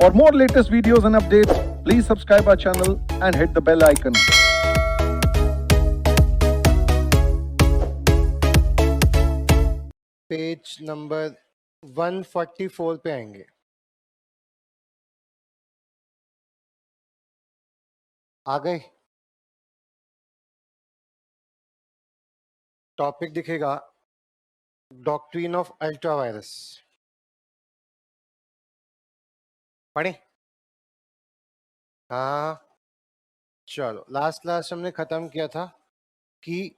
For more latest videos and updates, please subscribe our channel and hit the bell icon. Page number 144 पे आएंगे। आ गए? Topic दिखेगा doctrine of ultra vires. पढ़े? हाँ, चलो। Last class हमने खत्म किया था कि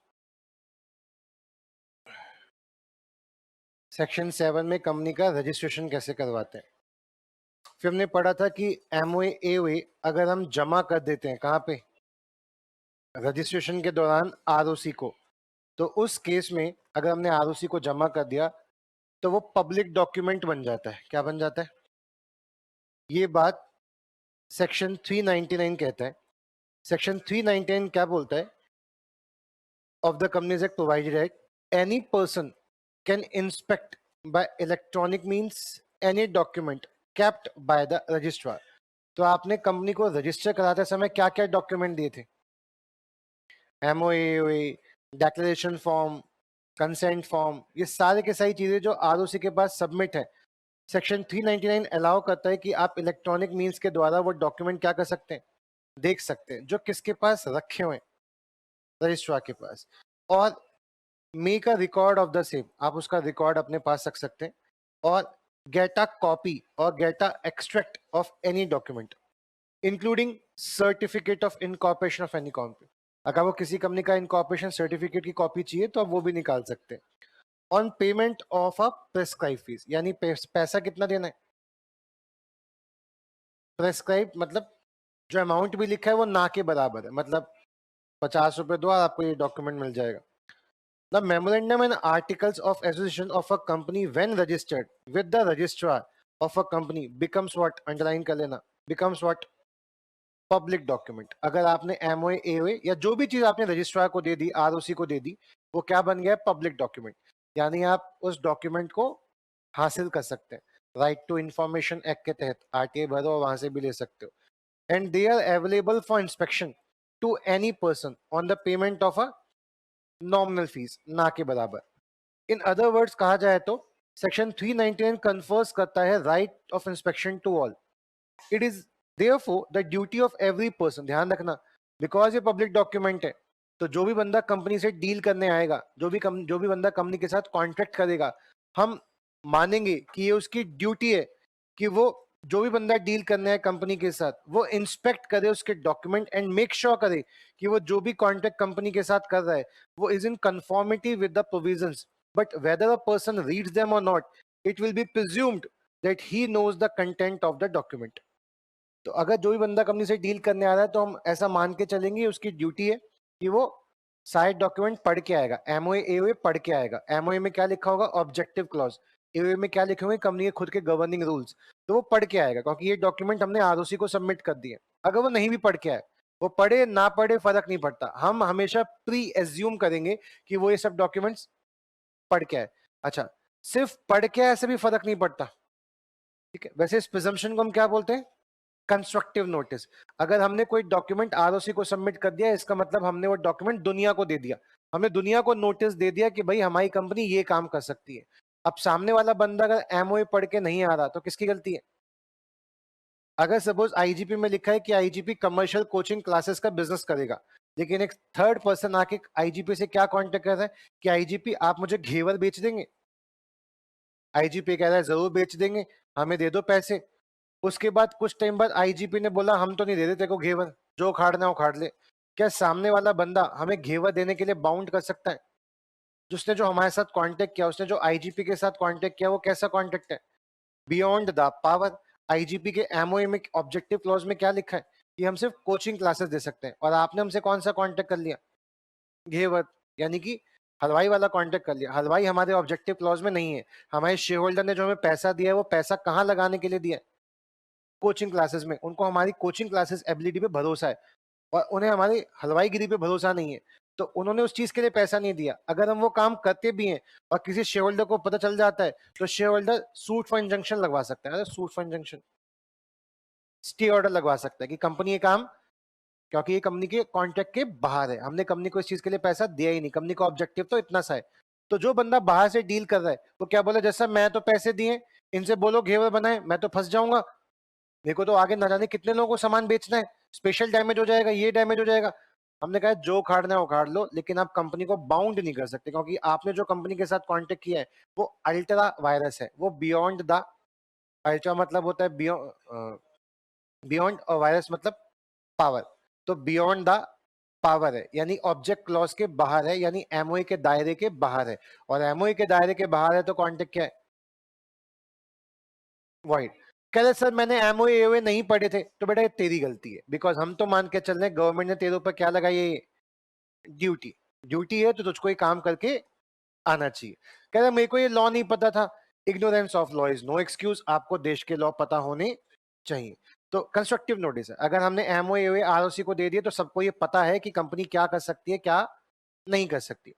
सेक्शन 7 में कंपनी का रजिस्ट्रेशन कैसे करवाते हैं। फिर हमने पढ़ा था कि एमओए अगर हम जमा कर देते हैं कहाँ पे, रजिस्ट्रेशन के दौरान आरओसी को, तो उस केस में अगर हमने आरओसी को जमा कर दिया तो वो पब्लिक डॉक्यूमेंट बन जाता है। क्या बन जाता है? ये बात सेक्शन 399 कहता है। सेक्शन 399 क्या बोलता है? Of the companies act provided at any person can inspect bye electronic means any document kept by the registrar. तो आपने कंपनी को रजिस्टर कराते समय क्या क्या डॉक्यूमेंट दिए थे? MOA, declaration form, consent form, ये सारे के सारी चीजें जो आरओसी के पास सबमिट है, सेक्शन 399 अलाउ करता है कि आप इलेक्ट्रॉनिक मींस के द्वारा वो डॉक्यूमेंट क्या कर सकते हैं, देख सकते हैं, जो किसके पास रखे हुए, रजिस्ट्रार के पास, और make a record of the same, आप उसका रिकॉर्ड अपने पास रख सकते हैं, और गेट अ कॉपी और get a extract of any document including certificate of incorporation of any company. अगर वो किसी कंपनी का इनकॉर्पोरेशन सर्टिफिकेट की कॉपी चाहिए तो आप वो भी निकाल सकते हैं। On payment of a prescribe fees, यानी पैसा कितना देना है? प्रेस्क्राइब मतलब जो अमाउंट भी लिखा है वो ना के बराबर है, मतलब 50 रुपए दो और आपको ये डॉक्यूमेंट मिल जाएगा। The memorandum and articles of association of a company when registered with the registrar of a company becomes what, underline कर लेना, बिकम्स व्हाट, पब्लिक डॉक्यूमेंट। अगर आपने एमओए एओए या जो भी चीज आपने रजिस्ट्रार को दे दी, आरओसी को दे दी, वो क्या बन गया? Public document. यानी आप उस डॉक्यूमेंट को हासिल कर सकते हैं। राइट टू इंफॉर्मेशन एक्ट के तहत आरटीआई भरो और वहां से भी ले सकते हो। And they are available for inspection to any person on the payment of a nominal fees, ना के बराबर। इन अदर वर्ड्स कहा जाए तो सेक्शन 399 कन्फर्स करता है right of inspection to all. It is therefore the duty of every person, ध्यान रखना, बिकॉज ये पब्लिक डॉक्यूमेंट है, तो जो भी बंदा कंपनी से डील करने आएगा, जो भी बंदा कंपनी के साथ कॉन्ट्रैक्ट करेगा, हम मानेंगे कि ये उसकी ड्यूटी है कि वो जो भी बंदा डील करने है कंपनी के साथ, वो इंस्पेक्ट करे उसके डॉक्यूमेंट एंड मेक श्योर करे कि वो जो भी कॉन्ट्रैक्ट कंपनी के साथ कर रहा है वो is in conformity with the provisions. But whether a person reads them और not, it will be presumed that he knows the content of the document. तो अगर जो भी बंदा कंपनी से डील करने आ रहा है तो हम ऐसा मान के चलेंगे उसकी ड्यूटी है कि वो सारे डॉक्यूमेंट पढ़ के आएगा। एमओए एओए पढ़ के आएगा। एमओए में क्या लिखा होगा? Objective clause. एओए में क्या लिखे होंगे? कंपनी के खुद के गवर्निंग रूल्स। तो वो पढ़ के आएगा, क्योंकि ये डॉक्यूमेंट हमने आरओसी को सबमिट कर दिए। अगर वो नहीं भी पढ़ के आए, वो पढ़े ना पढ़े फर्क नहीं पड़ता, हम हमेशा प्री एज्यूम करेंगे कि वो ये सब डॉक्यूमेंट्स पढ़ के आए। अच्छा, सिर्फ पढ़ के आए से भी फर्क नहीं पड़ता, ठीक है। वैसे इस प्रिजम्पशन को हम क्या बोलते हैं? Constructive notice. अगर हमने कोई डॉक्यूमेंट आरओसी को सबमिट कर दिया, इसका मतलब हमने वो डॉक्यूमेंट दुनिया को दे दिया, हमने दुनिया को नोटिस दे दिया कि भाई हमारी कंपनी ये काम कर सकती है। अब सामने वाला बंदा अगर एमओए पढ़ के नहीं आ रहा तो किसकी गलती है? अगर सपोज आईजीपी में लिखा है कि आईजीपी कमर्शियल कोचिंग क्लासेस का बिजनेस करेगा, लेकिन एक थर्ड पर्सन आके आईजीपी से क्या कॉन्टेक्ट कर रहा है कि आईजीपी आप मुझे घेवर बेच देंगे? आईजीपी कह रहा है जरूर बेच देंगे, हमें दे दो पैसे। उसके बाद कुछ टाइम बाद आईजीपी ने बोला हम तो नहीं दे देते को घेवर, जो उखाड़ना उखाड़ ले। क्या सामने वाला बंदा हमें घेवर देने के लिए बाउंड कर सकता है? जिसने जो हमारे साथ कांटेक्ट किया, उसने जो आईजीपी के साथ कांटेक्ट किया, वो कैसा कांटेक्ट है? Beyond the power. आईजीपी के एमओए में ऑब्जेक्टिव क्लॉज में क्या लिखा है कि हम सिर्फ कोचिंग क्लासेस दे सकते हैं, और आपने हमसे कौन सा कांटेक्ट कर लिया? घेवर, यानी कि हलवाई वाला कांटेक्ट कर लिया। हलवाई हमारे ऑब्जेक्टिव क्लॉज में नहीं है। हमारे शेयर होल्डर ने जो हमें पैसा दिया है वो पैसा कहाँ लगाने के लिए दिया है? कोचिंग क्लासेस में। उनको हमारी कोचिंग क्लासेस एबिलिटी पे भरोसा है और उन्हें हमारी हलवाईगिरी पे भरोसा नहीं है, तो उन्होंने उस चीज के लिए पैसा नहीं दिया। अगर हम वो काम करते भी हैं और किसी शेयर होल्डर को पता चल जाता है तो share holder suit for injunction लगवा सकता है। अरे suit for injunction, stay order लगवा सकता है कि कंपनी ये काम, क्योंकि ये कंपनी के कॉन्ट्रैक्ट के बाहर है, हमने कंपनी को इस चीज के लिए पैसा दिया ही नहीं, कंपनी का ऑब्जेक्टिव तो इतना सा है। तो जो बंदा बाहर से डील कर रहा है वो क्या बोला, जैसा मैं तो पैसे दिए, इनसे बोलो घेवर बनाए, मैं तो फंस जाऊंगा, मेरे को तो आगे न जाने कितने लोगों को सामान बेचना है, स्पेशल डैमेज हो जाएगा, ये डैमेज हो जाएगा। हमने कहा जो उखाड़ना है उखाड़ लो, लेकिन आप कंपनी को बाउंड नहीं कर सकते, क्योंकि आपने जो कंपनी के साथ कॉन्टेक्ट किया है वो अल्ट्रा वायरस है, वो बियॉन्ड द, अल्ट्रा मतलब होता है बियॉन्ड, और वायरस मतलब पावर, तो बियॉन्ड द पावर है, यानी ऑब्जेक्ट क्लॉज के बाहर है, यानी एमओए के दायरे के बाहर है, और एमओए के दायरे के बाहर है तो कॉन्टेक्ट क्या है, वॉइड। कह रहे सर मैंने एमओए एओए नहीं पढ़े थे, तो बेटा ये तेरी गलती है, बिकॉज हम तो मान के चल रहे गवर्नमेंट ने तेरे ऊपर क्या लगाई है, ड्यूटी, ड्यूटी है तो तुझको ये काम करके आना चाहिए। कह रहे मेरे को ये लॉ नहीं पता था, ignorance of law is no excuse, आपको देश के लॉ पता होने चाहिए। तो कंस्ट्रक्टिव नोटिस है, अगर हमने एमओए आरओसी को दे दिए तो सबको ये पता है कि कंपनी क्या कर सकती है क्या नहीं कर सकती।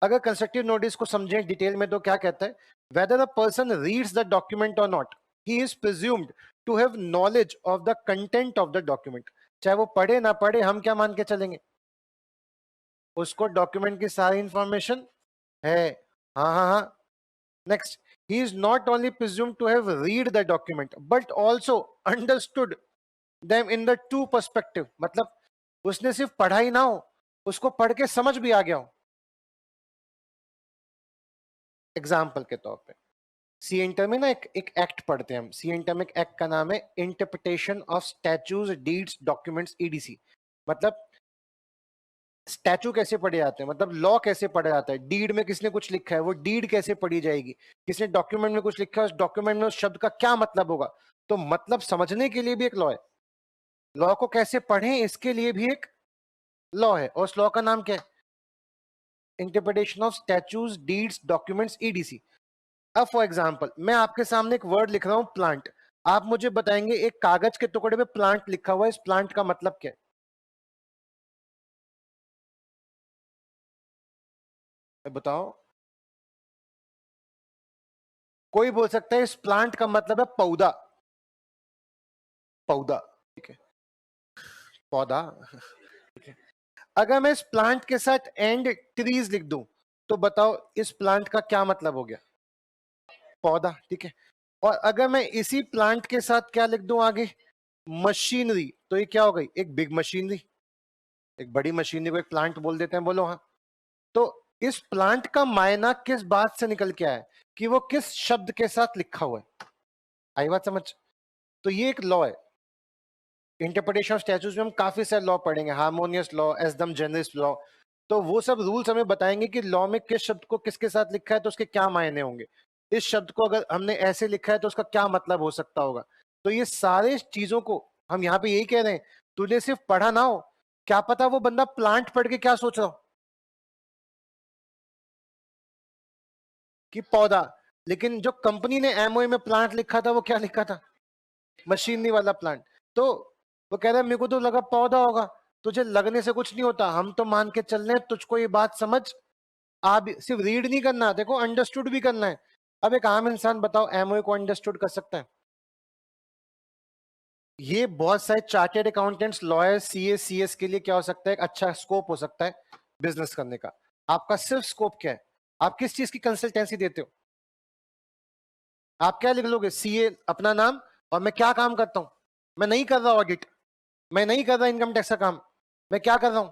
अगर कंस्ट्रक्टिव नोटिस को समझें डिटेल में तो क्या कहता है, whether a person reads the document और not, he is presumed to have knowledge of the content of the document. चाहे वो पढ़े ना पढ़े, हम क्या मान के चलेंगे, उसको डॉक्यूमेंट की सारी इंफॉर्मेशन है। हाँ हाँ हाँ। Next, he is not only presumed to have read the document but also understood them in the two perspective, मतलब उसने सिर्फ पढ़ा ही ना हो, उसको पढ़ के समझ भी आ गया हो। एग्जाम्पल के तौर पे सी इंटर में ना एक एक्ट पढ़ते हैं हम, सी इंटर में एक एक्ट का नाम है interpretation of statues deeds documents EDC. मतलब स्टैचू कैसे पढ़े जाते हैं, मतलब लॉ कैसे पढ़ा जाता है, डीड में किसने कुछ लिखा है वो डीड कैसे पढ़ी जाएगी, किसने डॉक्यूमेंट में कुछ लिखा है उस डॉक्यूमेंट में उस शब्द का क्या मतलब होगा। तो मतलब समझने के लिए भी एक लॉ है, लॉ को कैसे पढ़ें इसके लिए भी एक लॉ है, और उस लॉ का नाम क्या है, interpretation of statues deeds documents EDC. अब फॉर एग्जांपल मैं आपके सामने एक वर्ड लिख रहा हूं प्लांट, आप मुझे बताएंगे एक कागज के टुकड़े में प्लांट लिखा हुआ है, इस प्लांट का मतलब क्या है बताओ। कोई बोल सकता है इस प्लांट का मतलब है पौधा, पौधा, ठीक है, पौधा, ठीक है। अगर मैं इस प्लांट के साथ एंड ट्रीज लिख दूं तो बताओ इस प्लांट का क्या मतलब हो गया, पौधा, ठीक है। और अगर मैं इसी प्लांट के साथ क्या लिख दूं आगे, मशीनरी, तो ये क्या हो गई, एक बिग मशीनरी, एक बड़ी मशीनरी को एक प्लांट बोल देते हैं, बोलो हाँ। तो इस प्लांट का मायना किस बात से निकल के आया है, कि वो किस शब्द के साथ लिखा हुआ है। आई बात समझ। तो ये एक लॉ है, इंटरप्रिटेशन ऑफ स्टैट्यूज में हम काफी सारे लॉ पढ़ेंगे, हार्मोनियस लॉ, एसदम जनरस लॉ, तो वो सब रूल्स हमें बताएंगे कि लॉ में किस शब्द को किसके साथ लिखा है तो उसके क्या मायने होंगे, इस शब्द को अगर हमने ऐसे लिखा है तो उसका क्या मतलब हो सकता होगा। तो ये सारे चीजों को हम यहाँ पे यही कह रहे हैं, तुझे सिर्फ पढ़ा ना हो, क्या पता वो बंदा प्लांट पढ़ के क्या सोच रहा हो कि पौधा, लेकिन जो कंपनी ने एमओए में प्लांट लिखा था वो क्या लिखा था, मशीनरी वाला प्लांट। तो वो कह रहा है मेरे को तो लगा पौधा होगा, तुझे लगने से कुछ नहीं होता, हम तो मान के चल रहे हैं तुझको ये बात समझ, आप सिर्फ रीड नहीं करना, देखो अंडरस्टूड भी करना है। अब एक आम इंसान बताओ एमओए को अंडरस्टूड कर सकता है, ये बहुत सारे chartered accountants, lawyers, CA, CS के लिए क्या हो सकता है, एक अच्छा स्कोप हो सकता है बिजनेस करने का। आपका सिर्फ स्कोप क्या है, आप किस चीज की कंसल्टेंसी देते हो, आप क्या लिख लोगे, सीए अपना नाम, और मैं क्या काम करता हूं, मैं नहीं कर रहा ऑडिट, मैं नहीं कर रहा इनकम टैक्स का काम, मैं क्या कर रहा हूं,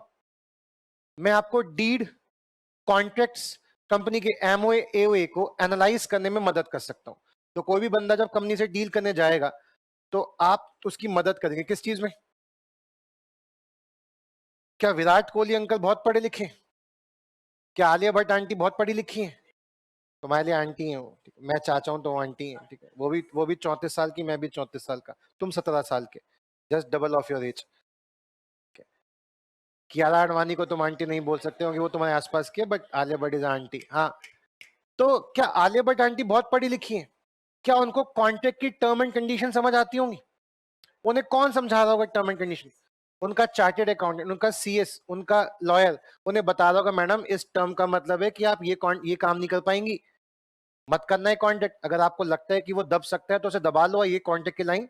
मैं आपको डीड, कॉन्ट्रैक्ट्स, कंपनी के एमओए एओए को एनालाइज करने में मदद कर सकता हूं। तो कोई भी बंदा जब कंपनी से डील करने जाएगा तो आप उसकी मदद करेंगे किस चीज में, क्या विराट कोहली अंकल बहुत पढ़े लिखे हैं? क्या आलिया भट्ट आंटी बहुत पढ़ी लिखी है, तुम्हारे लिए आंटी है वो, ठीक है? मैं चाचा हूं तो वो आंटी है, ठीक है, वो भी 34 साल की, मैं भी 34 साल का, तुम 17 साल के, just double of your age. Kiara Advani को तुम आंटी नहीं बोल सकते होंगे, वो तुम्हारे आसपास के, but Alia Bhatt is aunty. हाँ, तो क्या आलिया भट्ट आंटी बहुत पढ़ी लिखी है, क्या उनको कॉन्ट्रैक्ट की टर्म एंड कंडीशन समझ आती होंगी, उन्हें कौन समझा रहा होगा टर्म एंड कंडीशन, उनका चार्टेड अकाउंटेंट, उनका सीएस, उनका लॉयर उन्हें बता रहा होगा मैडम इस टर्म का मतलब है कि आप ये काम नहीं कर पाएंगी, मत करना है कॉन्ट्रैक्ट, अगर आपको लगता है कि वो दब सकता है तो उसे दबा लो, ये कॉन्ट्रैक्ट की लाइन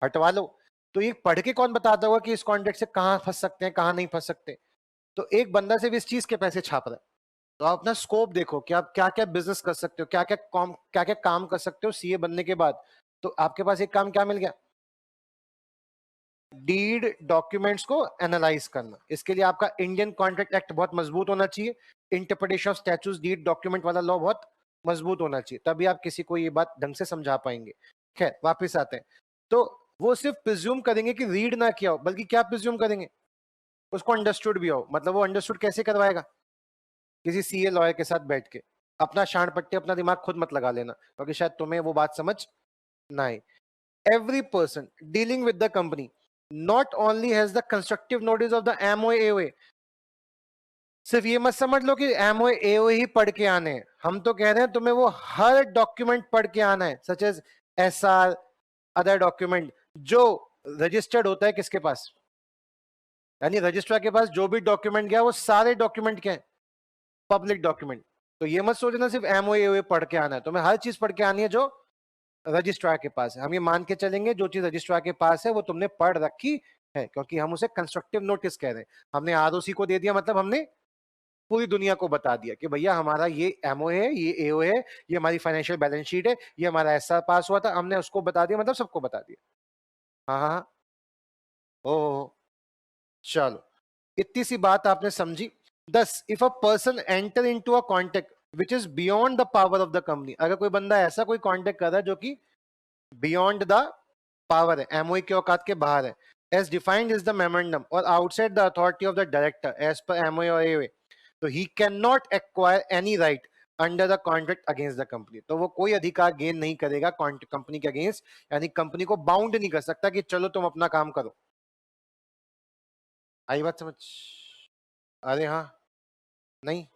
हटवा लो। तो ये पढ़ के कौन बताता होगा कि इस कॉन्ट्रैक्ट से कहाँ फंस सकते हैं, कहाँ नहीं फंस सकते। तो एक बंदा सिर्फ इस चीज के पैसे छाप रहा है। तो आप अपना स्कोप देखो कि आप क्या क्या बिजनेस कर सकते हो, क्या क्या काम कर सकते हो सीए बनने के बाद। तो आपके पास एक काम क्या मिल गया, डीड डॉक्यूमेंट्स को एनालाइज करना। इसके लिए आपका इंडियन कॉन्ट्रैक्ट एक्ट बहुत मजबूत होना चाहिए, interpretation of statutes deed document वाला लॉ बहुत मजबूत होना चाहिए, तभी आप किसी को ये बात ढंग से समझा पाएंगे। खैर वापस आते हैं। तो वो सिर्फ प्रिज्यूम करेंगे कि रीड ना किया हो, बल्कि क्या प्रिज्यूम करेंगे, उसको अंडरस्टूड भी हो। मतलब वो अंडरस्टूड कैसे करवाएगा, किसी सीए लॉयर के साथ बैठ के। अपना शान पट्टे अपना दिमाग खुद मत लगा लेना, क्योंकि शायद तुम्हें वो बात समझ ना आए। Every person dealing with the company not only has the constructive notice of the MOA, सिर्फ ये मत समझ लो कि MOA ही पढ़ के आने हैं। हम तो कह रहे हैं तुम्हें वो हर डॉक्यूमेंट पढ़ के आना है, such as SR, other document जो रजिस्टर्ड होता है किसके पास, यानी रजिस्ट्रार के पास जो भी डॉक्यूमेंट गया वो सारे डॉक्यूमेंट क्या है, पब्लिक डॉक्यूमेंट। तो ये मत सोचना सिर्फ MOA पढ़ के आना है, तुम्हें हर चीज पढ़ के आनी है जो रजिस्ट्रार के पास है। हम ये मान के चलेंगे जो चीज रजिस्ट्रार के पास है वो तुमने पढ़ रखी है, क्योंकि हम उसे कंस्ट्रक्टिव नोटिस कह रहे हैं। हमने आरओसी को दे दिया, मतलब हमने पूरी दुनिया को बता दिया कि भैया हमारा ये एमओ है, ये एओ है, ये हमारी फाइनेंशियल बैलेंस शीट है, ये हमारा एसआर पास हुआ था, हमने उसको बता दिया, मतलब सबको बता दिया। हाँ हाँ हाँ। ओ चलो, इतनी सी बात आपने समझी। 10 if a person enter into a contact which is beyond the power of the company, अगर कोई बंदा ऐसा कोई कॉन्टेक्ट कर रहा है जो कि बियॉन्ड द पावर है, एमओए के औकात के बाहर है, as defined is the memorandum और outside the authority of the director as per MOA और एओए, तो he can not acquire any right under the contract against the company. तो वो कोई अधिकार गेन नहीं करेगा कंपनी के अगेंस्ट, यानी कंपनी को बाउंड नहीं कर सकता कि चलो तुम अपना काम करो। आई बात समझ? अरे हाँ, नहीं,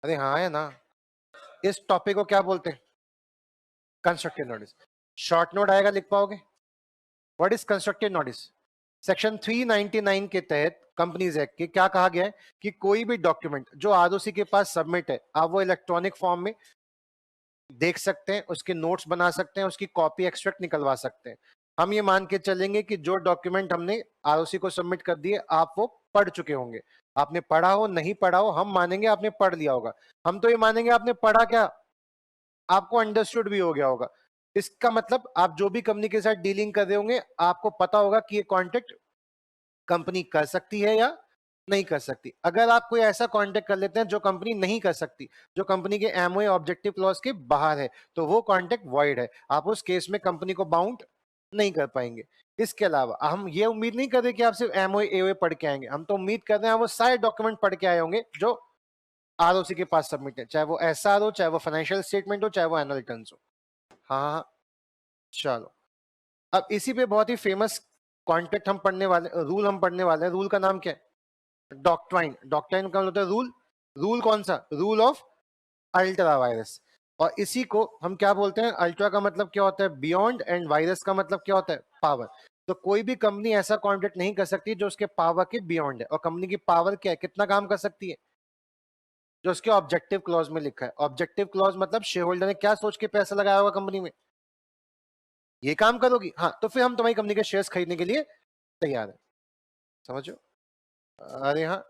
अरे हाँ है ना। इस टॉपिक को क्या बोलते हैं, कंस्ट्रक्टिव नोटिस। शॉर्ट नोट आएगा, लिख पाओगे? What is constructive notice? Section 399 के तहत कंपनीज एक्ट के क्या कहा गया है कि कोई भी डॉक्यूमेंट जो आरओसी के पास सबमिट है, आप वो इलेक्ट्रॉनिक फॉर्म में देख सकते हैं, उसके नोट्स बना सकते हैं, उसकी कॉपी एक्सट्रैक्ट निकलवा सकते हैं। हम ये मान के चलेंगे कि जो डॉक्यूमेंट हमने आरओसी को सबमिट कर दिए आप वो पढ़ चुके होंगे। आपने पढ़ा हो नहीं पढ़ा हो, हम मानेंगे आपने पढ़ लिया होगा। हम तो ये मानेंगे आपने पढ़ा क्या, आपको अंडरस्टूड भी हो गया होगा। इसका मतलब आप जो भी कंपनी के साथ डीलिंग कर रहे होंगे आपको पता होगा कि ये कॉन्ट्रैक्ट कंपनी कर सकती है या नहीं कर सकती। अगर आप कोई ऐसा कॉन्ट्रैक्ट कर लेते हैं जो कंपनी नहीं कर सकती, जो कंपनी के एमओए ऑब्जेक्टिव क्लॉज के बाहर है, तो वो कॉन्ट्रैक्ट वॉइड है, आप उस केस में कंपनी को बाउंड नहीं कर पाएंगे। इसके अलावा हम ये उम्मीद नहीं कर रहे कि आप सिर्फ एमओए एओए पढ़ के आएंगे, हम तो उम्मीद कर रहे हैं वो सारे डॉक्यूमेंट पढ़ के आए होंगे जो आरओसी के पास सबमिट है, चाहे वो एसआर हो, चाहे वो फाइनेंशियल स्टेटमेंट हो, चाहे वो एनुअल रिटर्न्स हो। हाँ हाँ, चलो। अब इसी पे बहुत ही फेमस कॉन्ट्रैक्ट हम पढ़ने वाले, रूल हम पढ़ने वाले हैं। रूल का नाम क्या है? डॉक्ट्राइन। डॉक्ट्राइन का मतलब होता है रूल। रूल कौन सा? Rule of ultra vires. और इसी को हम क्या बोलते हैं? अल्ट्रा का मतलब क्या होता है? बियॉन्ड, एंड वायरस का मतलब क्या होता है? पावर। तो कोई भी कंपनी ऐसा कॉन्ट्रैक्ट नहीं कर सकती जो उसके पावर के बियॉन्ड है। और कंपनी की पावर क्या है, कितना काम कर सकती है? जो उसके ऑब्जेक्टिव क्लॉज में लिखा है। ऑब्जेक्टिव क्लॉज मतलब शेयर होल्डर ने क्या सोच के पैसा लगाया होगा कंपनी में, ये काम करोगी, हाँ तो फिर हम तुम्हारी कंपनी के शेयर्स खरीदने के लिए तैयार है। समझो? अरे हाँ,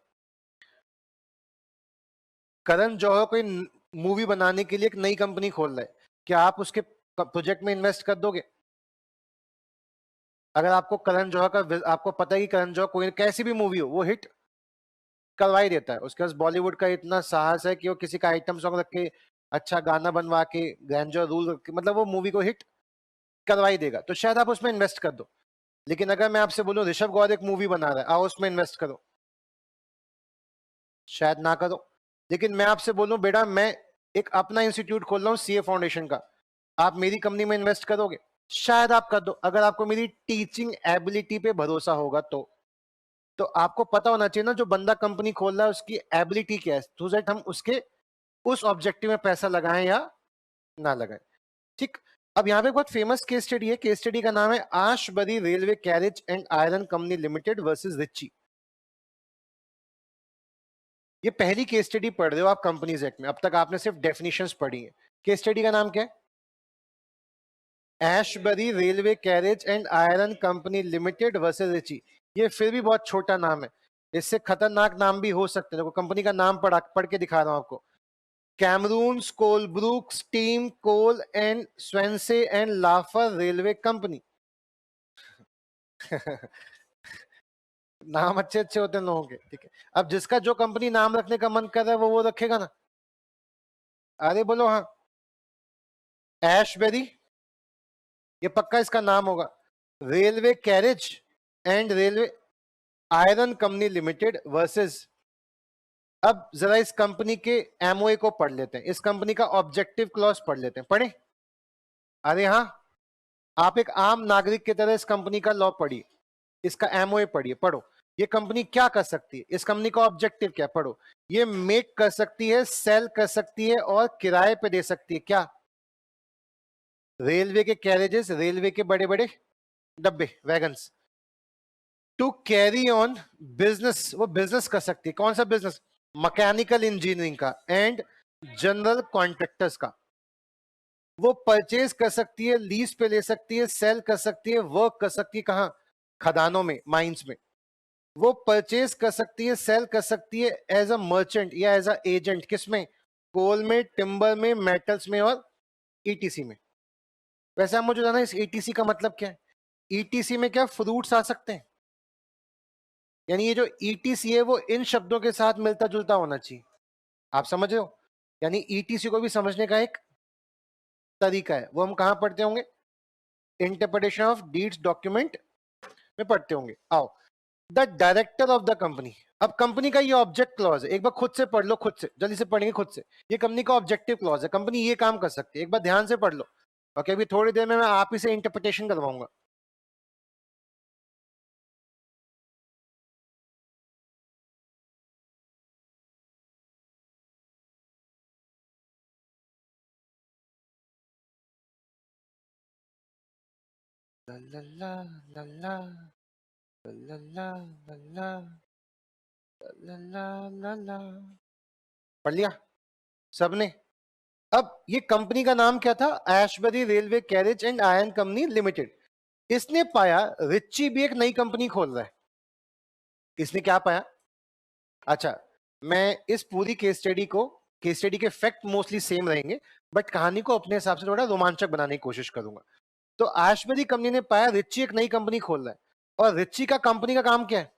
करण जौहर कोई मूवी बनाने के लिए एक नई कंपनी खोल रहा है, क्या आप उसके प्रोजेक्ट में इन्वेस्ट कर दोगे? अगर आपको करण जौहर का, आपको पता है कि करण जौहर कोई कैसी भी मूवी हो वो हिट करवा ही देता है, उसके पास बॉलीवुड का इतना साहस है कि वो किसी का आइटम सॉन्ग रख के, अच्छा गाना बनवा के, ग्रैंडर रूल रख के, मतलब वो मूवी को हिट करवा ही देगा, तो शायद आप उसमें इन्वेस्ट कर दो। लेकिन अगर मैं आपसे बोलूं ऋषभ गौर एक मूवी बना रहा है, आओ उसमें इन्वेस्ट करो, शायद ना करो। लेकिन मैं आपसे बोलूं बेटा मैं एक अपना इंस्टीट्यूट खोल रहा हूँ सीए फाउंडेशन का, आप मेरी कंपनी में इन्वेस्ट करोगे? शायद आप कर दो, अगर आपको मेरी टीचिंग एबिलिटी पे भरोसा होगा तो आपको पता होना चाहिए ना जो बंदा कंपनी खोल रहा है उसकी एबिलिटी क्या है, तो दैट हम उसके उस ऑब्जेक्टिव में पैसा लगाएं या ना लगाएं। ठीक। अब यहाँ पे बहुत फेमस केस स्टडी है, केस स्टडी का नाम है Ashbury railway carriage and iron company limited versus Riche. ये पहली केस स्टडी पढ़ रहे हो आप कंपनीज एक्ट में, अब तक आपने सिर्फ डेफिनेशंस पढ़ी है। केस स्टडी का नाम क्या है? Ashbury railway carriage and iron company limited versus Riche. ये फिर भी बहुत छोटा नाम है, इससे खतरनाक नाम भी हो सकते हैं। देखो कंपनी का नाम पढ़ के दिखा रहा हूं आपको। Cameron Colebrook steam coal and Swansea and लाफर रेलवे कंपनी। नाम अच्छे अच्छे होते हैं लोगों के, ठीक है। अब जिसका जो कंपनी नाम रखने का मन कर रहा है वो रखेगा ना। अरे बोलो हाँ। एशबेरी, ये पक्का इसका नाम होगा। Railway carriage and railway iron company limited versus. अब जरा इस कंपनी के एमओए को पढ़ लेते हैं, इस कंपनी का ऑब्जेक्टिव क्लॉज पढ़ लेते हैं। पढ़े? अरे हाँ, आप एक आम नागरिक की तरह इस कंपनी का लॉ पढ़िए, इसका एमओए पढ़िए, पढ़ो। ये कंपनी क्या कर सकती है, इस कंपनी का ऑब्जेक्टिव क्या, पढ़ो। ये मेक कर सकती है, सेल कर सकती है और किराए पे दे सकती है क्या? रेलवे के कैरेजेस, रेलवे के बड़े बड़े डब्बे, wagons. To carry on business, वो बिजनेस कर सकती है। कौन सा बिजनेस? मैकेनिकल इंजीनियरिंग का एंड जनरल कॉन्ट्रैक्टर्स का। वो परचेज कर सकती है, लीज पे ले सकती है, सेल कर सकती है, वर्क कर सकती है। कहां? खदानों में, माइंस में। वो परचेज कर सकती है, सेल कर सकती है एज अ मर्चेंट या एज अ एजेंट। किसमें? कोल में, टिम्बर में, मेटल्स में और ईटीसी में। वैसे आप मुझे जाना इस ईटीसी का मतलब क्या है? ईटीसी में क्या फ्रूट्स आ सकते हैं? यानी ये जो ईटीसी है वो इन शब्दों के साथ मिलता जुलता होना चाहिए। आप समझ रहे हो? यानी ईटीसी को भी समझने का एक तरीका है। वो हम कहां पढ़ते होंगे? इंटरप्रिटेशन ऑफ डीड्स डॉक्यूमेंट में पढ़ते होंगे। आओ, the director of the company. अब कंपनी का ये ऑब्जेक्ट क्लॉज है, एक बार खुद से पढ़ लो, खुद से जल्दी से पढ़ेंगे खुद से। ये कंपनी का ऑब्जेक्टिव क्लॉज है, कंपनी ये काम कर सकती है, एक बार ध्यान से पढ़ लो। ओके, अभी थोड़ी देर में मैं आप ही से इंटरप्रिटेशन करवाऊंगा। ला ला ला ला ला ला ला ला ला ला ला ला। पढ़ लिया सबने? अब ये कंपनी का नाम क्या था? Ashbery railway carriage and iron company limited. इसने पाया रिची भी एक नई कंपनी खोल रहा है। इसने क्या पाया? अच्छा, मैं इस पूरी केस स्टडी के फैक्ट मोस्टली सेम रहेंगे, बट कहानी को अपने हिसाब से थोड़ा रोमांचक बनाने की कोशिश करूंगा। तो एशबरी कंपनी ने पाया रिची एक नई कंपनी खोल रहा है, और रिची का कंपनी का काम क्या है?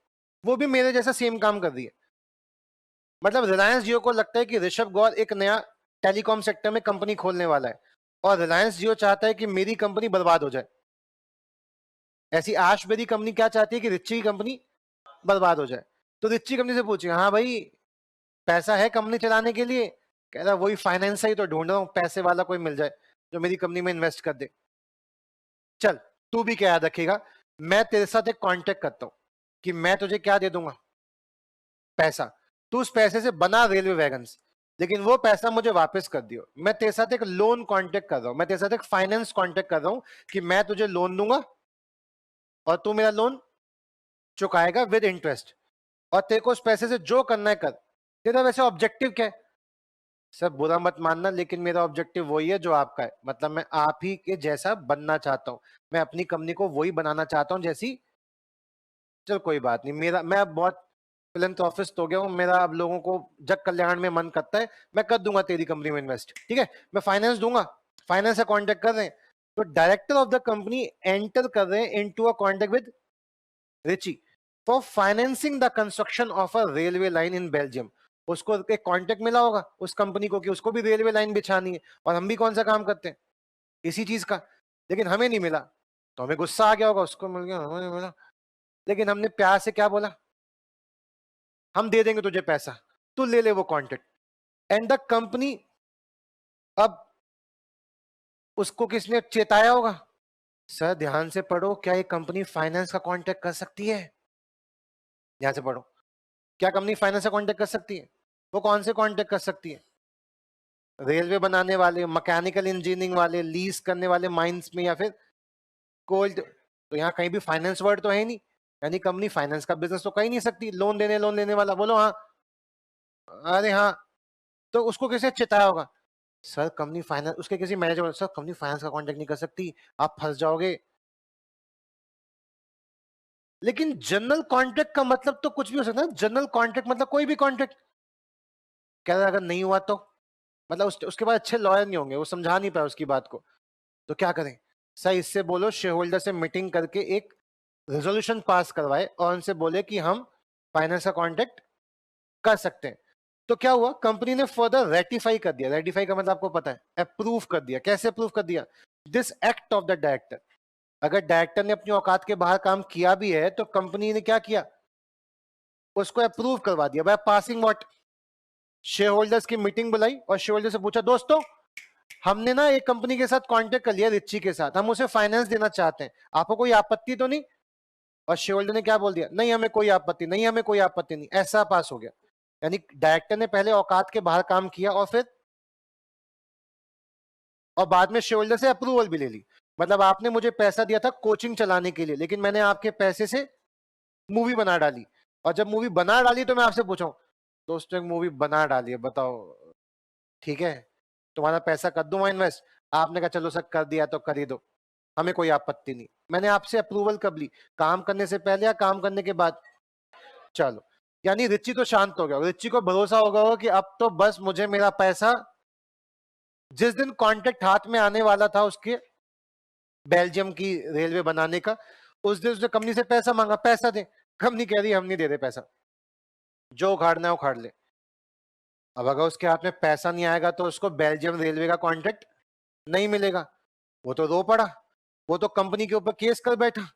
वो भी मेरे जैसा सेम काम कर रही है। मतलब रिलायंस जियो को लगता है कि ऋषभ गौर एक नया टेलीकॉम सेक्टर में कंपनी खोलने वाला है, और रिलायंस जियो चाहता है कि मेरी कंपनी बर्बाद हो जाए। ऐसी एशबरी कंपनी क्या चाहती है? कि रिची की कंपनी बर्बाद हो जाए। तो रिची कंपनी से पूछिए, हाँ भाई पैसा है कंपनी चलाने के लिए? कह रहा वही फाइनेंस ही तो ढूंढ रहा हूँ, पैसे वाला कोई मिल जाए जो मेरी कंपनी में इन्वेस्ट कर दे। चल, तू भी क्या याद रखेगा, मैं तेरे साथ एक कॉन्टेक्ट करता हूं कि मैं तुझे क्या दे दूंगा? पैसा। तू उस पैसे से बना रेलवे वैगन्स, लेकिन वो पैसा मुझे वापस कर दियो। मैं तेरे साथ एक लोन कॉन्टेक्ट कर रहा हूं, मैं तेरे साथ एक फाइनेंस कॉन्टेक्ट कर रहा हूं कि मैं तुझे लोन दूंगा और तू मेरा लोन चुकाएगा विद इंटरेस्ट, और तेरे को उस पैसे से जो करना है कर। तेरा वैसे ऑब्जेक्टिव क्या है? सब बुरा मत मानना, लेकिन मेरा ऑब्जेक्टिव वही है जो आपका है। मतलब मैं आप ही के जैसा बनना चाहता हूं, मैं अपनी कंपनी को वही बनाना चाहता हूं जैसी। चल कोई बात नहीं, मेरा मैं अब बहुत फिलैंथ्रोपिस्ट हो गया हूं, मेरा अब लोगों को जग कल्याण में मन करता है। मैं कर दूंगा तेरी कंपनी में इन्वेस्ट, ठीक है, मैं फाइनेंस दूंगा। फाइनेंस से कॉन्टेक्ट कर रहे हैं, तो director of the company enter कर रहे हैं into a contact with Riche for financing the construction of a railway line in Belgium. उसको एक कॉन्टेक्ट मिला होगा उस कंपनी को कि उसको भी रेलवे लाइन बिछानी है, और हम भी कौन सा काम करते हैं? इसी चीज का। लेकिन हमें नहीं मिला, तो हमें गुस्सा आ गया होगा, उसको मिल गया हमें नहीं मिला। लेकिन हमने प्यार से क्या बोला? हम दे देंगे तुझे पैसा, तू ले ले वो कॉन्ट्रैक्ट। एंड द कंपनी, अब उसको किसने चेताया होगा? सर ध्यान से पढ़ो, क्या ये कंपनी फाइनेंस का कॉन्ट्रैक्ट कर सकती है? ध्यान से पढ़ो, क्या कंपनी फाइनेंस का कॉन्ट्रैक्ट कर सकती है? वो कौन से कॉन्ट्रैक्ट कर सकती है? रेलवे बनाने वाले, मैकेनिकल इंजीनियरिंग वाले, लीज करने वाले माइंस में, या फिर कोल्ड। तो यहाँ कहीं भी फाइनेंस वर्ड तो है नहीं, यानी कंपनी फाइनेंस का बिजनेस तो कर ही नहीं सकती। लोन लेने वाला, बोलो हाँ। अरे हाँ, तो उसको किसे चेताया होगा? सर कंपनी फाइनेंस, उसके किसी मैनेजर, सर कंपनी फाइनेंस का कांटेक्ट नहीं कर सकती, आप फंस जाओगे। लेकिन जनरल कॉन्ट्रैक्ट का मतलब तो कुछ भी हो सकता है। जनरल कॉन्ट्रैक्ट मतलब कोई भी कॉन्ट्रैक्ट। कह रहा अगर नहीं हुआ तो मतलब उसके बाद अच्छे लॉयर नहीं होंगे, वो समझा नहीं पाए उसकी बात को, तो क्या करें? सर इससे बोलो शेयर होल्डर से मीटिंग करके एक रेजोल्यूशन पास करवाए और उनसे बोले कि हम फाइनेंस का कॉन्ट्रैक्ट कर सकते हैं। तो क्या हुआ, कंपनी ने फर्दर रेटिफाई कर दिया। रेटिफाई का मतलब आपको पता है, अप्रूव कर दिया। कैसे अप्रूव कर दिया? This act of the director. अगर डायरेक्टर ने अपनी औकात के बाहर काम किया भी है तो कंपनी ने क्या किया, उसको अप्रूव करवा दिया by passing what, share holders की मीटिंग बुलाई और शेयर होल्डर से पूछा दोस्तों हमने ना एक कंपनी के साथ कांटेक्ट कर लिया रिच्ची के साथ, हम उसे फाइनेंस देना चाहते हैं, आपको कोई आपत्ति तो नहीं? और शेयर होल्डर ने क्या बोल दिया, नहीं हमें कोई आपत्ति नहीं, हमें कोई आपत्ति नहीं, ऐसा पास हो गया। यानी डायरेक्टर ने पहले औकात के बाहर काम किया और बाद में शेयर होल्डर से अप्रूवल भी ले ली। मतलब आपने मुझे पैसा दिया था कोचिंग चलाने के लिए, लेकिन मैंने आपके पैसे से मूवी बना डाली, और जब मूवी बना डाली तो मैं आपसे पूछा दोस्तों एक मूवी बना डाली है, बताओ ठीक है तुम्हारा पैसा कर दूं इन्वेस्ट? आपने कहा चलो सर कर दिया तो कर ही दो, हमें कोई आपत्ति नहीं। मैंने आपसे अप्रूवल कब ली, काम करने से पहले या काम करने के बाद? चलो, यानी रिच्ची तो शांत हो गया, रिच्ची को भरोसा हो गया कि अब तो बस मुझे मेरा पैसा, जिस दिन कॉन्ट्रैक्ट हाथ में आने वाला था उसके बेल्जियम की रेलवे बनाने का, उस दिन उसने कंपनी से पैसा मांगा, पैसा दे। कंपनी कह रही हम नहीं दे रहे पैसा, जो उखाड़ना है उखाड़ ले। अब अगर उसके हाथ में पैसा नहीं आएगा तो उसको बेल्जियम रेलवे का कॉन्ट्रैक्ट नहीं मिलेगा। वो तो रो पड़ा, वो तो कंपनी के ऊपर केस कर बैठा।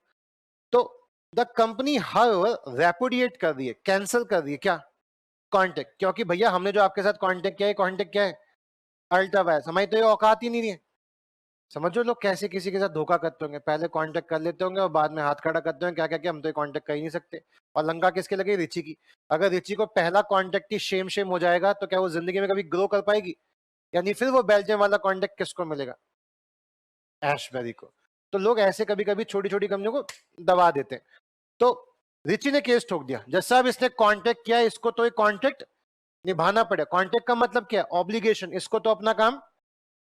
तो द कंपनी हर रेपुडिएट कर रही है, कैंसिल कर रही है क्या, कॉन्ट्रैक्ट, क्योंकि भैया हमने जो आपके साथ कॉन्ट्रैक्ट किया है, कॉन्ट्रैक्ट क्या है, अल्ट्रा वायरस, हमारी तो ये औकात ही नहीं रही है। समझो लोग कैसे किसी के साथ धोखा करते होंगे, पहले कांटेक्ट कर लेते होंगे और बाद में हाथ खड़ा करते होंगे, क्या क्या क्या हम तो कांटेक्ट कर ही नहीं सकते। और लंका किसके लगे, रिची की। अगर रिची को पहला कांटेक्ट ही शेम शेम हो जाएगा तो क्या वो जिंदगी में कभी ग्रो कर पाएगी? यानी फिर वो बेल्जियम वाला कांटेक्ट किसको मिलेगा, ऐशबेरी को। तो लोग ऐसे कभी कभी छोटी छोटी कंपनियों को दबा देते हैं। तो रिची ने केस ठोक दिया, जज साहब इसने कांटेक्ट किया, इसको तो एक कांटेक्ट निभाना पड़ेगा। कांटेक्ट का मतलब क्या है, ऑब्लिगेशन, इसको तो अपना काम।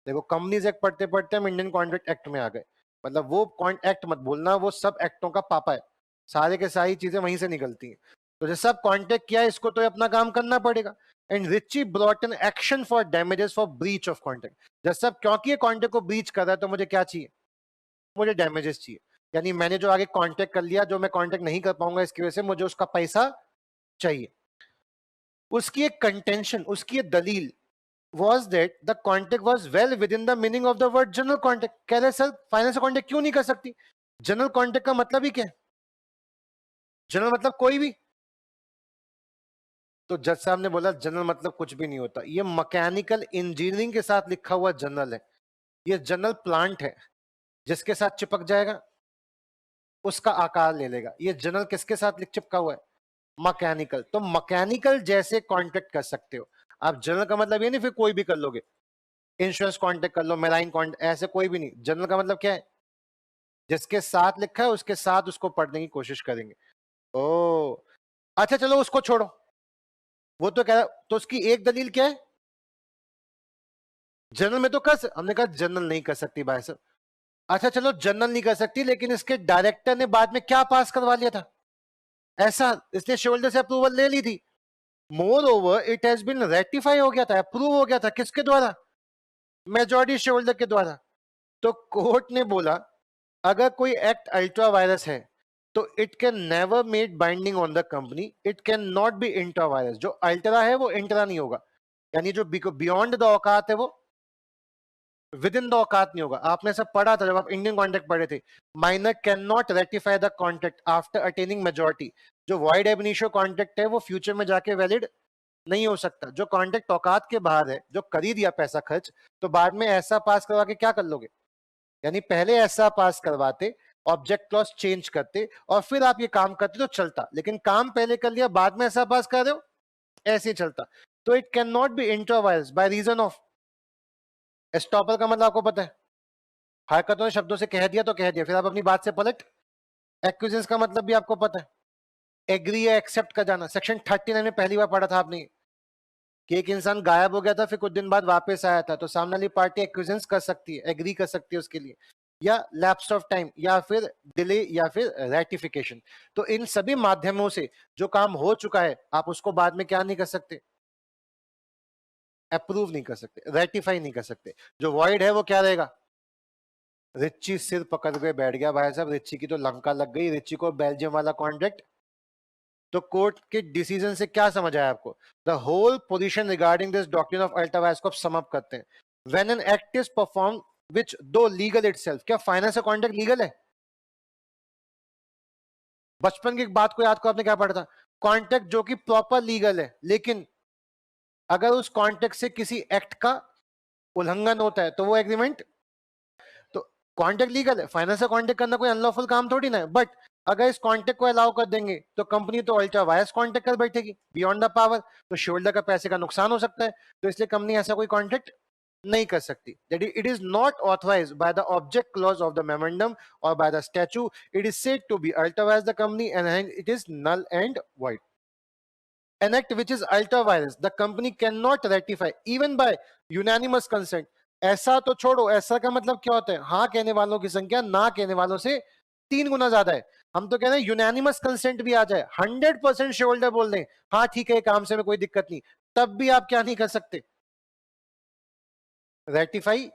देखो कंपनीज एक्ट पढ़ते पढ़ते हम इंडियन कॉन्ट्रैक्ट एक्ट में आ गए, मतलब वो एक्ट मत भूलना, वो सब एक्टों का पापा है, सारे के सारी चीजें वहीं से निकलती हैं। तो जैसे सब कॉन्टेक्ट किया इसको तो अपना काम करना पड़ेगा। And Riche brought an action for damages for breach of contract. जैसे सब क्योंकि ये कॉन्ट्रैक्ट को ब्रीच कर रहा है तो मुझे क्या चाहिए, मुझे डैमेजेस चाहिए। यानी मैंने जो आगे कॉन्टेक्ट कर लिया, जो मैं कॉन्टेक्ट नहीं कर पाऊंगा इसकी वजह से, मुझे उसका पैसा चाहिए। उसकी एक कंटेंशन, उसकी एक दलील was that the contract was well within the meaning of the word general contract। कह रहे सर फाइनेंस कॉन्ट्रैक्ट क्यों नहीं कर सकती? जनरल कॉन्ट्रैक्ट का मतलब ही क्या है, जनरल मतलब कोई भी। तो जज साहब ने बोला जनरल मतलब कुछ भी नहीं होता, ये मैकेनिकल इंजीनियरिंग के साथ लिखा हुआ जनरल है, ये जनरल प्लांट है, जिसके साथ चिपक जाएगा उसका आकार ले लेगा। ये जनरल किसके साथ चिपका हुआ है, मैकेनिकल। तो मैकेनिकल जैसे कॉन्ट्रैक्ट कर सकते हो आप, जनरल का मतलब ये नहीं फिर कोई भी कर लोगे, इंश्योरेंस कॉन्ट्रैक्ट कर लो, मेराइन कॉन्ट्रैक्ट, ऐसे कोई भी नहीं। जनरल का मतलब क्या है, जिसके साथ लिखा है उसके साथ उसको पढ़ने की कोशिश करेंगे। ओ अच्छा चलो उसको छोड़ो, वो तो कह रहा, तो उसकी एक दलील क्या है, जनरल में तो हमने कहा जनरल नहीं कर सकती भाई साहब। अच्छा चलो जनरल नहीं कर सकती, लेकिन इसके डायरेक्टर ने बाद में क्या पास करवा लिया था ऐसा, इसने शेयर से अप्रूवल ले ली थी। More over it has been ratify हो गया था, अप्रूव हो गया था, किसके द्वारा, मेजॉरिटी शेयर के द्वारा। तो कोर्ट ने बोला अगर कोई एक्ट अल्ट्रा वायरस है तो it can never made binding on the company, it can not B intra virus. जो अल्ट्रा है वो इंट्रा नहीं होगा, यानी जो बियॉन्ड द औकात है वो विद इन द औकात नहीं होगा। आपने सब पढ़ा था जब आप इंडियन कॉन्ट्रैक्ट पढ़े थे, minor can not ratify the contract after attaining majority. जो वॉइड एब इनिशियो कॉन्ट्रैक्ट है वो फ्यूचर में जाके वैलिड नहीं हो सकता। जो कॉन्ट्रैक्ट औकात के बाहर है, जो कर ही दिया पैसा खर्च, तो बाद में ऐसा पास करवा के क्या कर लोगे, यानी पहले ऐसा पास करवाते, ऑब्जेक्ट क्लॉज चेंज करते और फिर आप ये काम करते तो चलता, लेकिन काम पहले कर लिया बाद में ऐसा पास कर रहे हो, ऐसे ही चलता। तो it can not be intra vires by reason of, estoppel का मतलब आपको पता है, हरकतों ने शब्दों से कह दिया तो कह दिया, फिर आप अपनी बात से पलट। एक्विजिशंस का मतलब भी आपको पता है, एग्री या एक्सेप्ट का जाना। सेक्शन 39 में पहली बार पढ़ा था आपने कि एक इंसान गायब हो गया था फिर कुछ दिन बाद वापस आया था, तो सामने वाली पार्टी एक्विजिशंस कर सकती है, एग्री कर सकती है उसके लिए, या लैप्स ऑफ टाइम, या फिर डिले, या फिर रेटिफिकेशन। तो इन सभी माध्यमों से जो काम हो चुका है आप उसको बाद में क्या नहीं कर सकते, अप्रूव नहीं कर सकते, रेटिफाई नहीं कर सकते। जो वॉइड है वो क्या रहेगा, रिच्ची सिर पकड़ के बैठ गया भाई साहब, रिच्ची की तो लंका लग गई, रिच्ची को बेल्जियम वाला कॉन्ट्रैक्ट। तो कोर्ट के डिसीजन से क्या समझ आया आपको, the whole position regarding this doctrine of ultra vires को सम अप करते हैं। When an act is perform which though legal itself, क्या फाइनेंस का कॉन्ट्रैक्ट लीगल है? बचपन की बात को याद करो, आपने क्या पढ़ा था, कॉन्ट्रैक्ट जो कि प्रॉपर लीगल है, लेकिन अगर उस कॉन्ट्रैक्ट से किसी एक्ट का उल्लंघन होता है तो वो एग्रीमेंट, तो कॉन्ट्रैक्ट लीगल है, फाइनेंस का कॉन्ट्रैक्ट करना कोई अनलॉफुल काम थोड़ी ना है। बट अगर इस कॉन्ट्रैक्ट को अलाउ कर देंगे तो कंपनी तो अल्ट्रा वायरस कॉन्ट्रैक्ट कर बैठेगी बियॉन्ड द पावर, तो शोल्डर का पैसे का नुकसान हो सकता है, तो इसलिए कंपनी ऐसा कोई कॉन्ट्रैक्ट नहीं कर सकती। That it is not authorised by the object clause of the memorandum और by the statute, it is said to be ultra vires the company and it is null and void. An act which is ultra virus, the company cannot ratify even by unanimous consent. ऐसा तो छोड़ो, ऐसा का मतलब क्या होता है, हाँ कहने वालों की संख्या ना कहने वालों से 3 गुना ज्यादा है। हम तो कह रहे हैं यूनानिमस कंसेंट भी आ जाए, 100% शेयर होल्डर बोल दें हाँ ठीक है काम से में कोई दिक्कत नहीं, तब भी आप क्या नहीं कर सकते, रेटिफाई।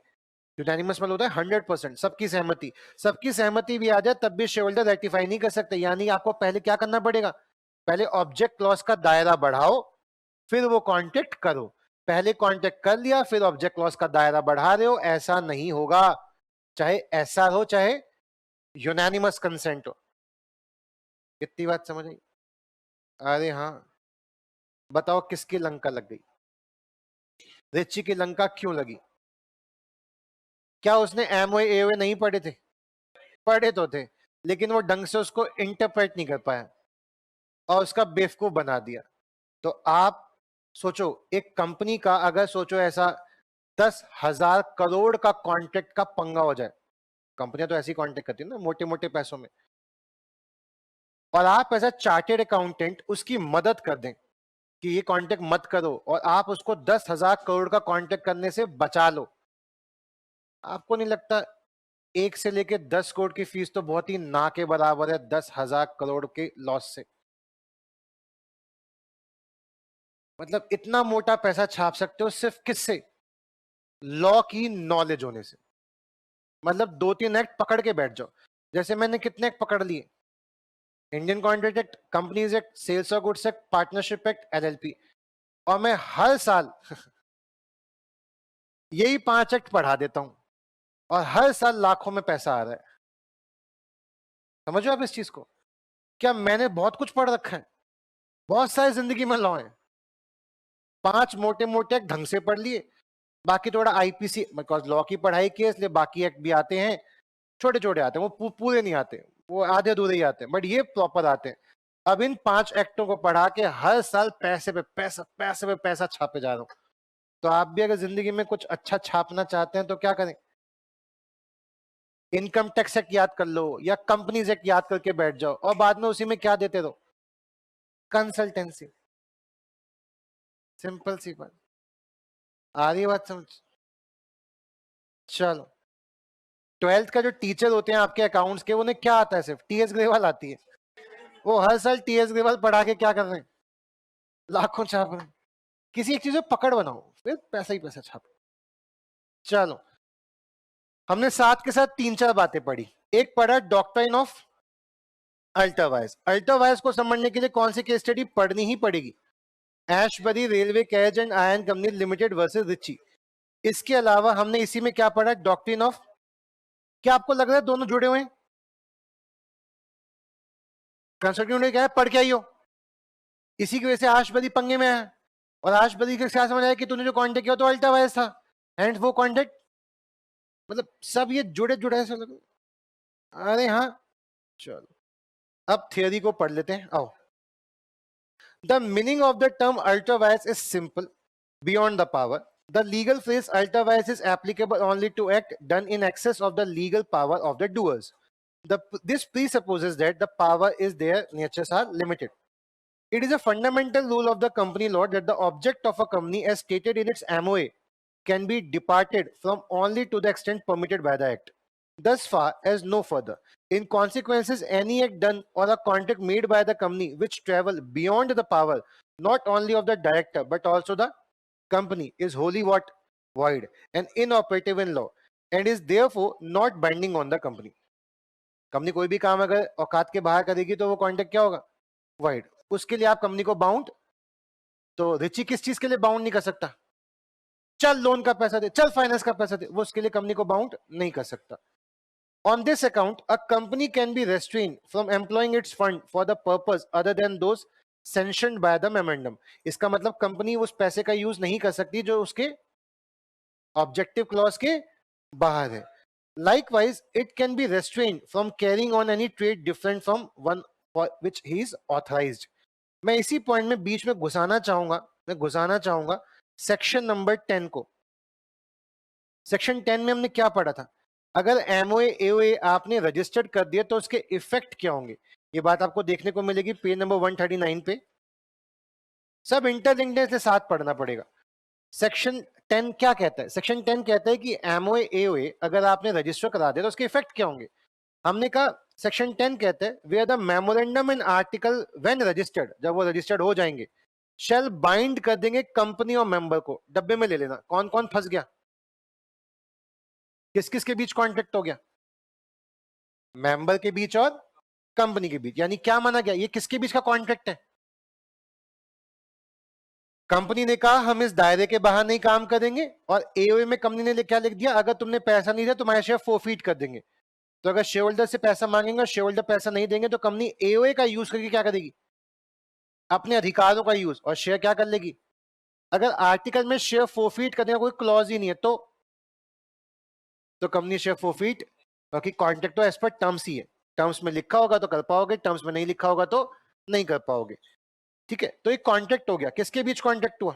यूनानिमस मतलब होता है 100%, सबकी सहमति, सबकी सहमति भी आ जाए तब भी शेयर होल्डर रेटिफाई नहीं कर सकते। यानी आपको पहले क्या करना पड़ेगा, पहले ऑब्जेक्ट क्लॉज का दायरा बढ़ाओ फिर वो कॉन्ट्रैक्ट करो। पहले कॉन्ट्रैक्ट कर लिया फिर ऑब्जेक्ट क्लॉज का दायरा बढ़ा रहे हो, ऐसा नहीं होगा, चाहे ऐसा हो चाहे यूनानिमस कंसेंट हो। कितनी बात समझ आई? अरे हाँ, बताओ किसकी लंका लग गई, रिची की लंका क्यों लगी? क्या उसने एमओए एओए नहीं पढ़े थे? पढ़े तो थे, लेकिन वो ढंग से उसको इंटरप्रेट नहीं कर पाया और उसका बेवकूफ बना दिया। तो आप सोचो, एक कंपनी का अगर सोचो ऐसा 10,000 करोड़ का कॉन्ट्रैक्ट का पंगा हो जाए, कंपनियां तो ऐसी कॉन्ट्रैक्ट करती है ना मोटे मोटे पैसों में, और आप ऐसा चार्टेड अकाउंटेंट उसकी मदद कर दें कि ये कॉन्ट्रैक्ट मत करो, और आप उसको 10,000 करोड़ का कॉन्ट्रैक्ट करने से बचा लो, आपको नहीं लगता 1 से लेके 10 करोड़ की फीस तो बहुत ही ना के बराबर है 10,000 करोड़ के लॉस से? मतलब इतना मोटा पैसा छाप सकते हो सिर्फ किससे, लॉ की नॉलेज होने से। मतलब 2-3 एक्ट पकड़ के बैठ जाओ, जैसे मैंने कितने एक्ट पकड़ लिए, Indian contract act, companies act, sales of goods act, partnership act, LLP, और मैं हर साल यही 5 एक्ट पढ़ा देता हूं और हर साल लाखों में पैसा आ रहा है। समझो आप इस चीज को, क्या मैंने बहुत कुछ पढ़ रखा है, बहुत सारी जिंदगी में लॉ है, 5 मोटे मोटे एक्ट ढंग से पढ़ लिए, बाकी थोड़ा आईपीसी, बिकॉज लॉ की पढ़ाई की है इसलिए बाकी एक्ट भी आते हैं, छोटे छोटे आते हैं, वो पूरे नहीं आते, वो आधे अधूरे ही आते हैं, बट ये प्रॉपर आते हैं। अब इन 5 एक्टों को पढ़ा के हर साल पैसे पे पैसा, पैसे पे पैसा छापे जा रहा हूं। तो आप भी अगर जिंदगी में कुछ अच्छा छापना चाहते हैं तो क्या करें, इनकम टैक्स एक्ट याद कर लो या कंपनीज एक्ट याद करके बैठ जाओ, और बाद में उसी में क्या देते रहो, कंसल्टेंसी। सिंपल सी बात, आ रही है बात समझ? चलो, 12th का जो टीचर होते हैं आपके अकाउंट्स के, उन्हें क्या आता है, सिर्फ टीएस ग्रेवाल आती है, वो हर साल टीएस ग्रेवाल पढ़ा के क्या कर रहे हैं, लाखों छाप रहे हैं। किसी एक चीज में पकड़ बनाओ फिर पैसा ही पैसा छापो। चलो, हमने साथ के साथ 3-4 बातें पढ़ी। एक पढ़ा डॉक्ट्राइन ऑफ अल्ट्रावायर्स। अल्ट्रावायर्स को समझने के लिए कौन सी केस स्टडी पढ़नी ही पड़ेगी, Ashbury railway carriage and iron company limited versus Riche. इसके अलावा हमने इसी में क्या पढ़ा, डॉक्ट्रिन ऑफ, क्या आपको लग रहा है दोनों जुड़े हुए हैं? कंसल्टेंट ने क्या है, पढ़ के आई हो, इसी की वजह से आशबरी पंगे में है, और आशबरी के क्या समझ आया कि तूने जो कॉन्टेक्ट किया तो अल्ट्रावायर्स था, एंड वो कॉन्टेक्ट, मतलब सब ये जुड़े जुड़े ऐसा लग, अरे हाँ। चलो अब थियरी को पढ़ लेते हैं, आओ। The meaning of the term ultra-vires is simple, beyond the power. The legal phrase ultra-vires is applicable only to act done in excess of the legal power of the doers. This presupposes that the power is their natures are limited. It is a fundamental rule of the company law that the object of a company, as stated in its MOA, can be departed from only to the extent permitted by the Act. Thus far as no further. In consequences, any act done or a contract made by the company which travel beyond the power not only of the director but also the company is wholly what? Void and inoperative in law and is therefore not binding on the company. Company कोई भी काम अगर औकात के बाहर करेगी तो वो कॉन्ट्रैक्ट क्या होगा? वाइड. उसके लिए आप कंपनी को बाउंड, तो रिची किस चीज के लिए बाउंड नहीं कर सकता? चल लोन का पैसा दे, चल फाइनेंस का पैसा दे, वो उसके लिए कंपनी को बाउंड नहीं कर सकता. On this account, a company can be restrained from employing its fund for the purpose other than those sanctioned by the memorandum. इसका मतलब कंपनी उस पैसे का यूज नहीं कर सकती जो उसके ऑब्जेक्टिव क्लॉज के बाहर है. Likewise, it can be restrained from carrying on any trade different from one for which he is authorized. मैं इसी पॉइंट में बीच में घुसाना चाहूंगा सेक्शन नंबर 10 को. सेक्शन 10 में हमने क्या पढ़ा था? अगर एमओए एओए आपने रजिस्टर्ड कर दिया तो उसके इफेक्ट क्या होंगे? ये बात आपको देखने को मिलेगी पेज नंबर 139 पे. सब इंटरलिंक्ड के साथ पढ़ना पड़ेगा. सेक्शन 10 क्या कहता है? सेक्शन 10 कहता है कि एमओए एओए अगर आपने रजिस्टर करा दिया तो उसके इफेक्ट क्या होंगे? हमने कहा सेक्शन 10 कहता है where the memorandum and article when registered, जब वो रजिस्टर्ड हो जाएंगे, शेल बाइंड कर देंगे कंपनी और मेंबर को. डब्बे में ले लेना कौन कौन फंस गया, किस किस के बीच कॉन्ट्रैक्ट हो गया? मेंबर के बीच और कंपनी के बीच. यानी क्या माना गया? ये किसके बीच का कॉन्ट्रैक्ट है? कंपनी ने कहा हम इस दायरे के बाहर नहीं काम करेंगे और एओए में कंपनी ने क्या लिख दिया? अगर तुमने पैसा नहीं दिया तुम्हारे शेयर फोरफीट कर देंगे. तो अगर शेयर होल्डर से पैसा मांगेंगे, शेयर होल्डर पैसा नहीं देंगे तो कंपनी एओए का यूज करके क्या करेगी? अपने अधिकारों का यूज, और शेयर क्या कर लेगी? अगर आर्टिकल में शेयर फोरफीट करने का कोई क्लॉज ही नहीं है तो कंपनी शेयर फोरफीट, क्योंकि कॉन्ट्रैक्ट तो एज पर टर्म्स ही है. टर्म्स में लिखा होगा तो कर पाओगे, टर्म्स में नहीं लिखा होगा तो नहीं कर पाओगे. ठीक है, तो एक कॉन्ट्रैक्ट हो गया. किसके बीच कॉन्ट्रैक्ट हुआ?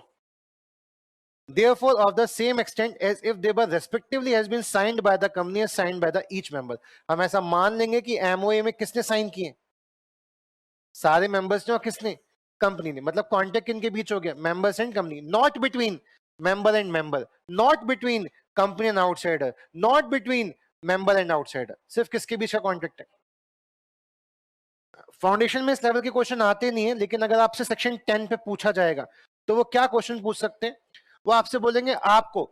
Therefore, of the same extent as if they were respectively has been signed by the company as signed by the each member. हम ऐसा मान लेंगे कि MOA में किसने साइन किए? सारे मेंबर्स ने. और किसने? कंपनी ने. मतलब कॉन्ट्रैक्ट किनके बीच हो गया? Members and company. Not between member and member, not between company and outsider, not between member and outsider. सिर्फ किसके बीच का कॉन्ट्रैक्ट है? फाउंडेशन में इस लेवल के क्वेश्चन आते नहीं है, लेकिन अगर आपसे सेक्शन 10 पे पूछा जाएगा तो वो क्या क्वेश्चन पूछ सकते हैं? वो आपसे बोलेंगे आपको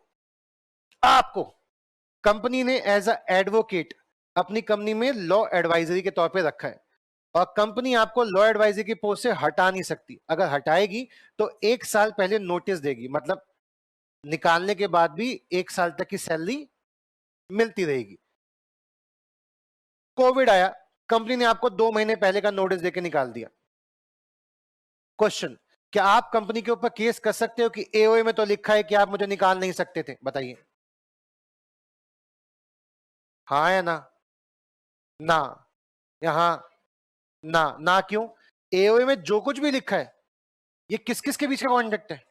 कंपनी ने एज अ एडवोकेट अपनी कंपनी में लॉ एडवाइजरी के तौर पे रखा है और कंपनी आपको लॉ एडवाइजरी की पोस्ट से हटा नहीं सकती. अगर हटाएगी तो 1 साल पहले नोटिस देगी, मतलब निकालने के बाद भी 1 साल तक की सैलरी मिलती रहेगी. कोविड आया, कंपनी ने आपको 2 महीने पहले का नोटिस देके निकाल दिया. क्वेश्चन, क्या आप कंपनी के ऊपर केस कर सकते हो कि एओए में तो लिखा है कि आप मुझे निकाल नहीं सकते थे? बताइए. हाँ या ना? ना. यहां ना क्यों? एओए में जो कुछ भी लिखा है ये किस किस के बीच का कॉन्ट्रैक्ट है?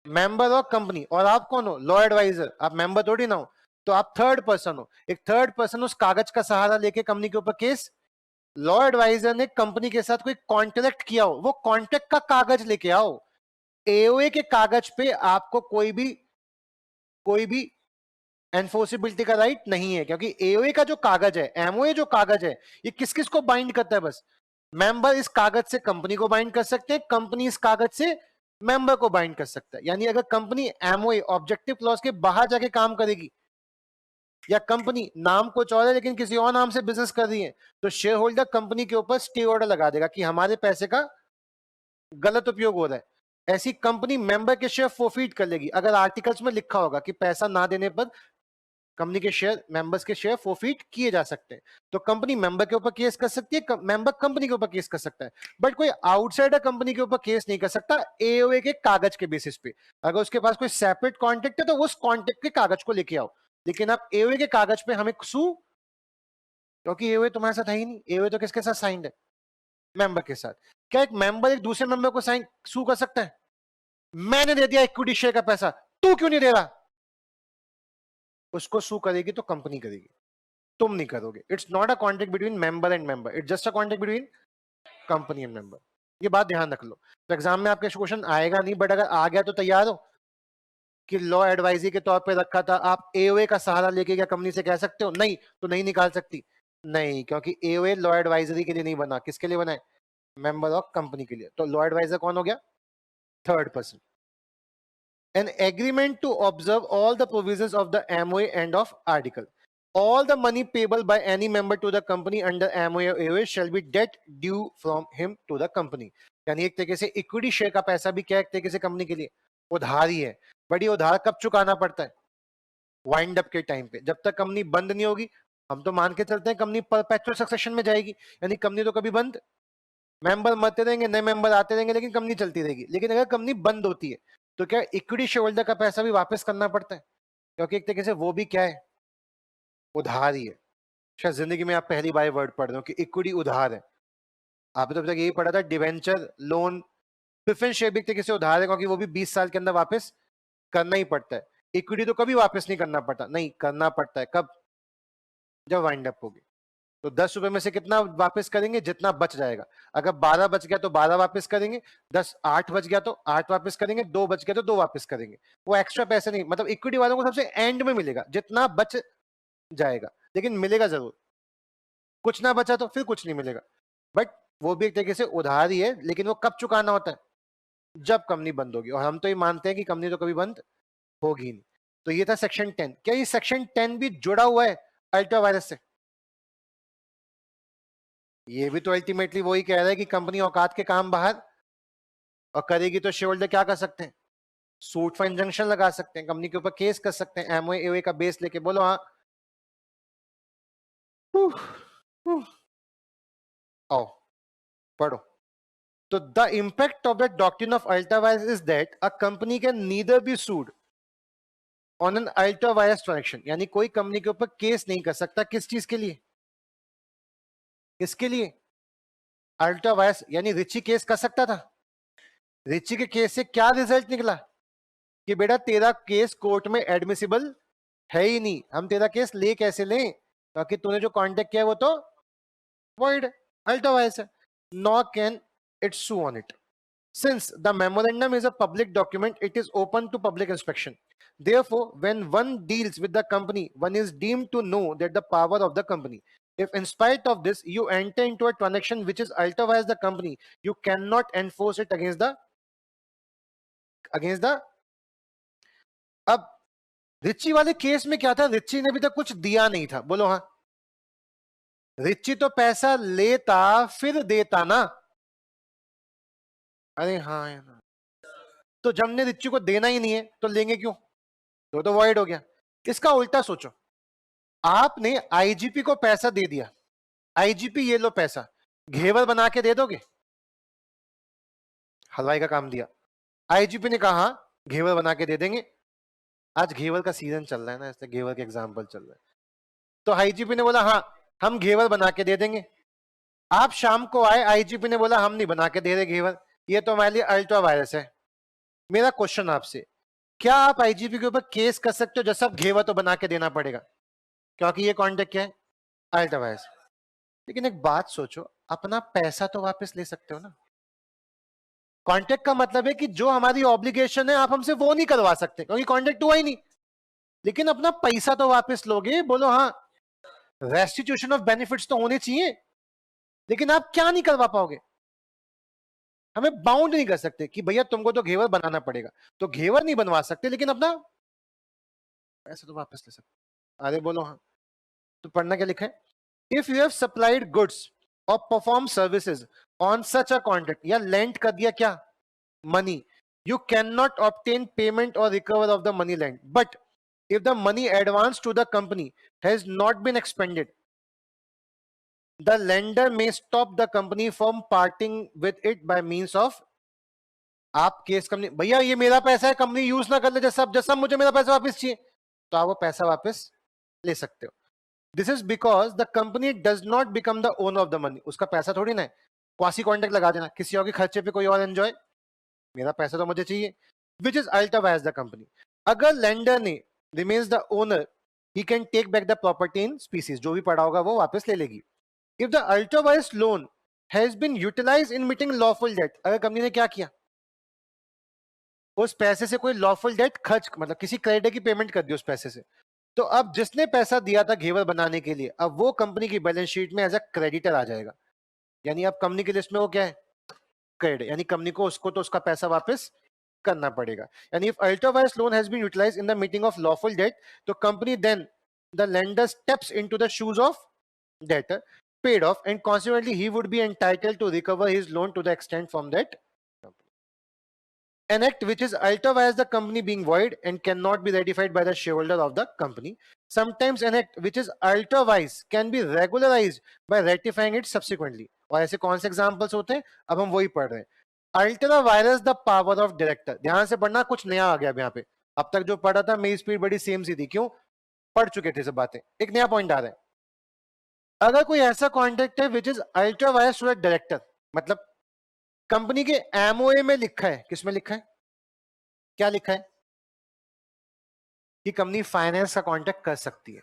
मेंबर और कंपनी. और आप कौन हो? Law adviser. आप मेंबर थोड़ी ना हो, तो आप थर्ड पर्सन हो. एक थर्ड पर्सन उस कागज का सहारा लेके कंपनी के ऊपर केस. लॉ एडवाइजर ने कंपनी के साथ कोई कॉन्ट्रैक्ट किया हो, वो कॉन्ट्रैक्ट का कागज लेके आओ. एओए के कागज पे आपको कोई भी एनफोर्सिबिलिटी का राइट नहीं है, क्योंकि एओए का जो कागज है, एमओए जो कागज है, ये किस किस को बाइंड करता है? बस मेंबर इस कागज से कंपनी को बाइंड कर सकते हैं, कंपनी इस कागज से मेंबर को बाइंड कर सकता है. यानी अगर कंपनी एमओए ऑब्जेक्टिव क्लॉज के बाहर जाके काम करेगी या कंपनी नाम कुछ और है लेकिन किसी और नाम से बिजनेस कर रही है, तो शेयर होल्डर कंपनी के ऊपर स्टे ऑर्डर लगा देगा कि हमारे पैसे का गलत उपयोग हो रहा है. ऐसी कंपनी मेंबर के शेयर फोरफीट कर लेगी अगर आर्टिकल्स में लिखा होगा कि पैसा ना देने पर कंपनी के शेयर, मेंबर्स के शेयर फोरफीट किए जा सकते हैं. तो कंपनी मेंबर के ऊपर केस कर सकती है, मेंबर कंपनी के ऊपर केस कर सकता है, बट कोई आउटसाइडर कंपनी के ऊपर केस नहीं कर सकता एओए के कागज के बेसिस पे. अगर उसके पास कोई सेपरेट कॉन्ट्रैक्ट है तो उस कॉन्ट्रैक्ट के कागज को लेके आओ, लेकिन आप एओए के कागज पे हमें सू, क्योंकि एओए तुम्हारे साथ है ही नहीं. एओए तो किसके साथ साइंड है? मेंबर के साथ. क्या एक मेंबर एक दूसरे मेंबर को साइन सू कर सकता है? मैंने दे दिया इक्विटी शेयर का पैसा, तू क्यों नहीं दे रहा? उसको सू करेगी तो कंपनी करेगी, तुम नहीं करोगे. It's not a contract between member and member, it's just a contract between company and member. ये बात ध्यान रख लो। तो एग्जाम में आपके क्वेश्चन आएगा नहीं, बट अगर आ गया तो तैयार हो कि लॉ एडवाइजरी के तौर पे रखा था, आप एओए का सहारा लेके क्या कंपनी से कह सकते हो नहीं तो नहीं निकाल सकती? नहीं, क्योंकि एओए लॉ एडवाइजरी के लिए नहीं बना, किसके लिए बना है? मेंबर ऑफ कंपनी के लिए। तो लॉ एडवाइजर कौन हो गया? Third person. An agreement to observe all the provisions of the MOA and of article. All the money payable by any member to the company under MOA or AOA shall be debt due from him to the company. यानी एक तरीके से equity share का पैसा भी क्या एक तरीके से कंपनी के लिए उधार ही है, बट ये उधार कब चुकाना पड़ता है? वाइंड अप के टाइम पे। जब तक कंपनी बंद नहीं होगी, हम तो मान के चलते हैं कंपनी परपेचुअल सक्सेशन में जाएगी, यानी कंपनी तो कभी बंद, मेंबर मरते रहेंगे, नए मेंबर आते रहेंगे, लेकिन कंपनी चलती रहेगी। लेकिन अगर कंपनी बंद होती है तो क्या इक्विटी शेयर होल्डर का पैसा भी वापस करना पड़ता है, क्योंकि एक तरीके से वो भी क्या है? उधार ही है। शायद जिंदगी में आप पहली बार वर्ड पढ़ रहे हो कि इक्विटी उधार है। आपने तो अभी तक यही पढ़ा था डिवेंचर, लोन, प्रेफरेंस शेयर भी एक तरीके से उधार है, क्योंकि वो भी 20 साल के अंदर वापस करना ही पड़ता है। इक्विटी तो कभी वापस नहीं करना पड़ता, नहीं करना पड़ता है कब? जब वाइंड अप होगी। तो 10 रुपए में से कितना वापस करेंगे? जितना बच जाएगा। अगर 12 बच गया तो 12 वापस करेंगे, 8 बच गया तो 8 वापस करेंगे, 2 बच गया तो 2 वापस करेंगे। वो एक्स्ट्रा पैसे नहीं, मतलब इक्विटी वालों को सबसे एंड में मिलेगा जितना बच जाएगा, लेकिन मिलेगा जरूर। कुछ ना बचा तो फिर कुछ नहीं मिलेगा, बट वो भी एक तरीके से उधार ही है। लेकिन वो कब चुकाना होता है? जब कंपनी बंद होगी, और हम तो ये मानते हैं कि कंपनी तो कभी बंद होगी नहीं। तो ये था सेक्शन 10। क्या ये सेक्शन 10 भी जुड़ा हुआ है अल्ट्रा वायरस से? ये भी तो अल्टीमेटली वही कह रहा है कि कंपनी औकात के काम बाहर और करेगी तो शेयर होल्डर क्या कर सकते हैं? सूट फॉर इंजंक्शन लगा सकते हैं, कंपनी के ऊपर केस कर सकते हैं एमओए एओए का बेस लेके। बोलो हाँ। उफ, उफ, आओ पढ़ो। तो the impact of the doctrine of ultra vires is that a company can neither be sued on an ultra vires transaction, यानी कोई कंपनी के ऊपर केस नहीं कर सकता। किस चीज के लिए? किसके लिए? Ultra vires. यानी रिची केस कर सकता था। रिची के केस से क्या रिजल्ट निकला कि बेटा तेरा केस कोर्ट में एडमिसिबल है ही नहीं, हम तेरा केस ले कैसे लें, क्योंकि तूने जो कांटेक्ट किया वो तो void, अल्ट्रा वायरस है। Nor can it sue on it. Since the memorandum is a public document, it is open to public inspection. Therefore, when one deals with the company, one is deemed to know that the power of the company. If in spite of this, you enter into a transaction which is ultraviolence the company, you cannot enforce it against the अब Richie वाले case में क्या था? Richie ने अभी तक कुछ दिया नहीं था। बोलो हाँ। रिची तो पैसा लेता फिर देता ना। अरे हाँ यार, तो जब ने रिची को देना ही नहीं है तो लेंगे क्यों? तो वॉइड हो गया। इसका उल्टा सोचो, आपने आईजीपी को पैसा दे दिया, आईजीपी ये लो पैसा, घेवर बना के दे दोगे? हलवाई का काम दिया, आईजीपी ने कहा घेवर बना के दे देंगे। आज घेवर का सीजन चल रहा है ना, इसलिए घेवर के एग्जाम्पल चल रहे हैं। तो आईजीपी ने बोला हाँ हम घेवर बना के दे देंगे। आप शाम को आए, आईजीपी ने बोला हम नहीं बना के दे रहे घेवर, ये तो हमारे लिए अल्ट्रा वायरस है। मेरा क्वेश्चन आपसे, क्या आप आईजीपी के ऊपर केस कर सकते हो? जैसा घेवर तो बना के देना पड़ेगा, क्योंकि ये कॉन्टेक्ट क्या है? Ultra virus. लेकिन एक बात सोचो, अपना पैसा तो वापस ले सकते हो ना। कॉन्ट्रैक्ट का मतलब है कि जो हमारी ऑब्लिगेशन है आप हमसे वो नहीं करवा सकते, क्योंकि कॉन्ट्रैक्ट हुआ ही नहीं। लेकिन अपना पैसा तो वापस लोगे। बोलो हाँ। रेस्टिट्यूशन ऑफ बेनिफिट्स तो होने चाहिए, लेकिन आप क्या नहीं करवा पाओगे? हमें बाउंड नहीं कर सकते कि भैया तुमको तो घेवर बनाना पड़ेगा, तो घेवर नहीं बनवा सकते, लेकिन अपना पैसा तो वापस ले सकते। अरे बोलो हाँ। तो पढ़ना क्या लिखा है? If you have supplied goods और perform services on such a contract, या लेंट कर दिया क्या? Money, you cannot obtain payment or recover of the money lent. But if the money advanced to the company has not been expended, the lender may stop the company from parting with it by means of, आप case company, भैया ये मेरा पैसा है, company use ना कर ले, जैसा मुझे मेरा पैसा वापस चाहिए, तो आप वो पैसा वापस ले सकते हो। This is because the company does not become the owner of the money. उसका पैसा थोड़ी ना है, क्वासी कॉन्ट्रैक्ट लगा देना, किसी और के खर्चे पे कोई और एंजॉय, मेरा पैसा तो मुझे चाहिए, which is ultra vires the company. अगर लेंडर ने remains the owner, he can take back the property in species, जो भी पड़ा होगा वो वापस ले लेगी। If the ultra vires loan has been utilise in meeting lawful debt, अगर कंपनी ने क्या किया, उस पैसे से कोई लॉफुल डेट खर्च, मतलब किसी क्रेडिटर की पेमेंट कर दी उस पैसे से, तो अब जिसने पैसा दिया था घेवर बनाने के लिए, अब वो कंपनी की बैलेंस शीट में एज अ क्रेडिटर आ जाएगा, यानी अब कंपनी की लिस्ट में वो क्या है, क्रेडिट, यानी कंपनी को उसको तो उसका पैसा वापस करना पड़ेगा। यानी if ultraviolet loan has been utilised in the meeting of lawful debt, तो company then the lender steps into the shoes of debtor, paid off, and consequently he would be entitled to recover his loan to the extent from that company. An act which is ultra-vires the company being void and cannot be ratified by the shareholder of the company. Sometimes an act which is ultra-vires can be regularized by ratifying it subsequently. और ऐसे कौन से examples होते हैं, अब हम वही पढ़ रहे हैं। Ultra vires the power of director, ध्यान से पढ़ना, कुछ नया आ गया अब यहाँ पे, अब तक जो पढ़ा था मेरी स्पीड बड़ी सेम सी थी, क्यों, पढ़ चुके थे सब बातें, एक नया पॉइंट आ रहा है। अगर कोई ऐसा कॉन्ट्रैक्ट है which is ultra vires to director, मतलब कंपनी के एमओए में लिखा है, किसमें लिखा है, क्या लिखा है कि कंपनी फाइनेंस का कॉन्ट्रैक्ट कर सकती है,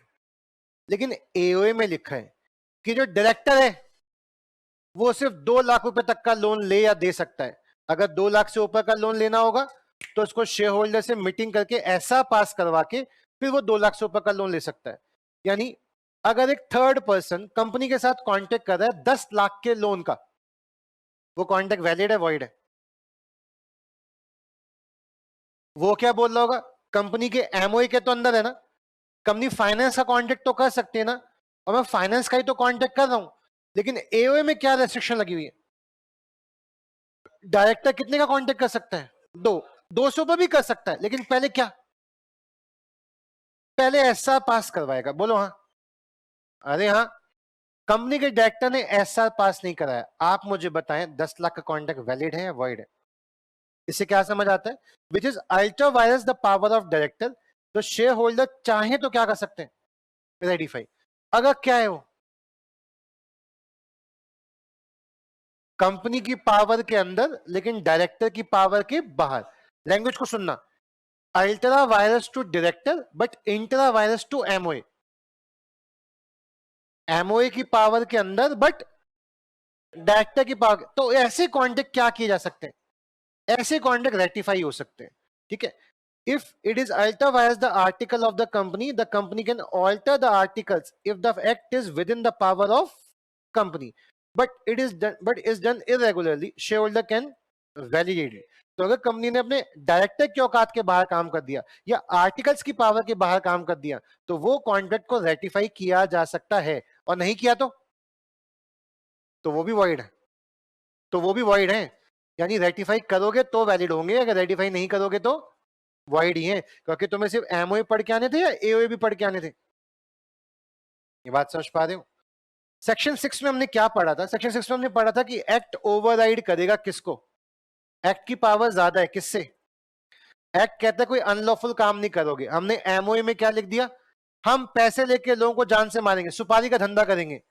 लेकिन एओए में लिखा है कि जो डायरेक्टर है वो सिर्फ 2 लाख रुपए तक का लोन ले या दे सकता है। अगर 2 लाख से ऊपर का लोन लेना होगा तो उसको शेयर होल्डर से मीटिंग करके ऐसा पास करवा के फिर वो 2 लाख से ऊपर का लोन ले सकता है। यानी अगर एक थर्ड पर्सन कंपनी के साथ कॉन्टेक्ट कर रहा है 10 लाख के लोन का, वो कॉन्ट्रैक्ट वैलिड है, वॉइड है? वो क्या बोल रहा होगा, कंपनी के एमओए के तो अंदर है ना, कंपनी फाइनेंस का कॉन्ट्रैक्ट तो कर सकते हैं ना, और मैं फाइनेंस का ही तो कॉन्ट्रैक्ट कर रहा हूं, लेकिन एओए में क्या रेस्ट्रिक्शन लगी हुई है, डायरेक्टर कितने का कॉन्ट्रैक्ट कर सकता है, 200 पर भी कर सकता है, लेकिन पहले क्या, पहले ऐसा पास करवाएगा, बोलो हाँ, अरे हाँ, कंपनी के डायरेक्टर ने ऐसा पास नहीं कराया, आप मुझे बताएं 10 लाख का कॉन्ट्रैक्ट वैलिड है या वॉइड है? इससे क्या समझ आता है, which is ultra vires the power of director, तो शेयर होल्डर चाहे तो क्या कर सकते हैं, रेडिफाई। अगर क्या है वो कंपनी की पावर के अंदर लेकिन डायरेक्टर की पावर के बाहर, लैंग्वेज को सुनना, ultra vires to director but intra vires to MOA, MOA की पावर के अंदर बट डायरेक्टर की पावर, तो ऐसे कॉन्ट्रैक्ट क्या किए जा सकते हैं, ऐसे कॉन्ट्रैक्ट रेटिफाई हो सकते हैं, ठीक है। If it is ultra vires the article of the company can alter the articles if the act is within the power of company, but is done irregularly, shareholder can validate it. तो अगर company ने अपने director की औकात के बाहर काम कर दिया या आर्टिकल्स की पावर के बाहर काम कर दिया, तो वो कॉन्ट्रैक्ट को रेटिफाई किया जा सकता है, और नहीं किया तो वो भी वॉइड है, तो वो भी वॉइड है। यानी रेटिफाई करोगे तो वैलिड होंगे, अगर रेटिफाई नहीं करोगे तो वॉइड ही है, क्योंकि तुम्हें सिर्फ एमओए पढ़ के आने थे या एओए भी पढ़ के आने थे, ये बात समझ पा रहे हो। सेक्शन 6 में हमने क्या पढ़ा था, सेक्शन 6 में हमने पढ़ा था कि एक्ट ओवरराइड करेगा किसको, एक्ट की पावर ज्यादा है किससे, एक्ट कहता है कोई अनलॉफुल काम नहीं करोगे, हमने एमओए में क्या लिख दिया, हम पैसे लेके लोगों को जान से मारेंगे, सुपारी का धंधा करेंगे,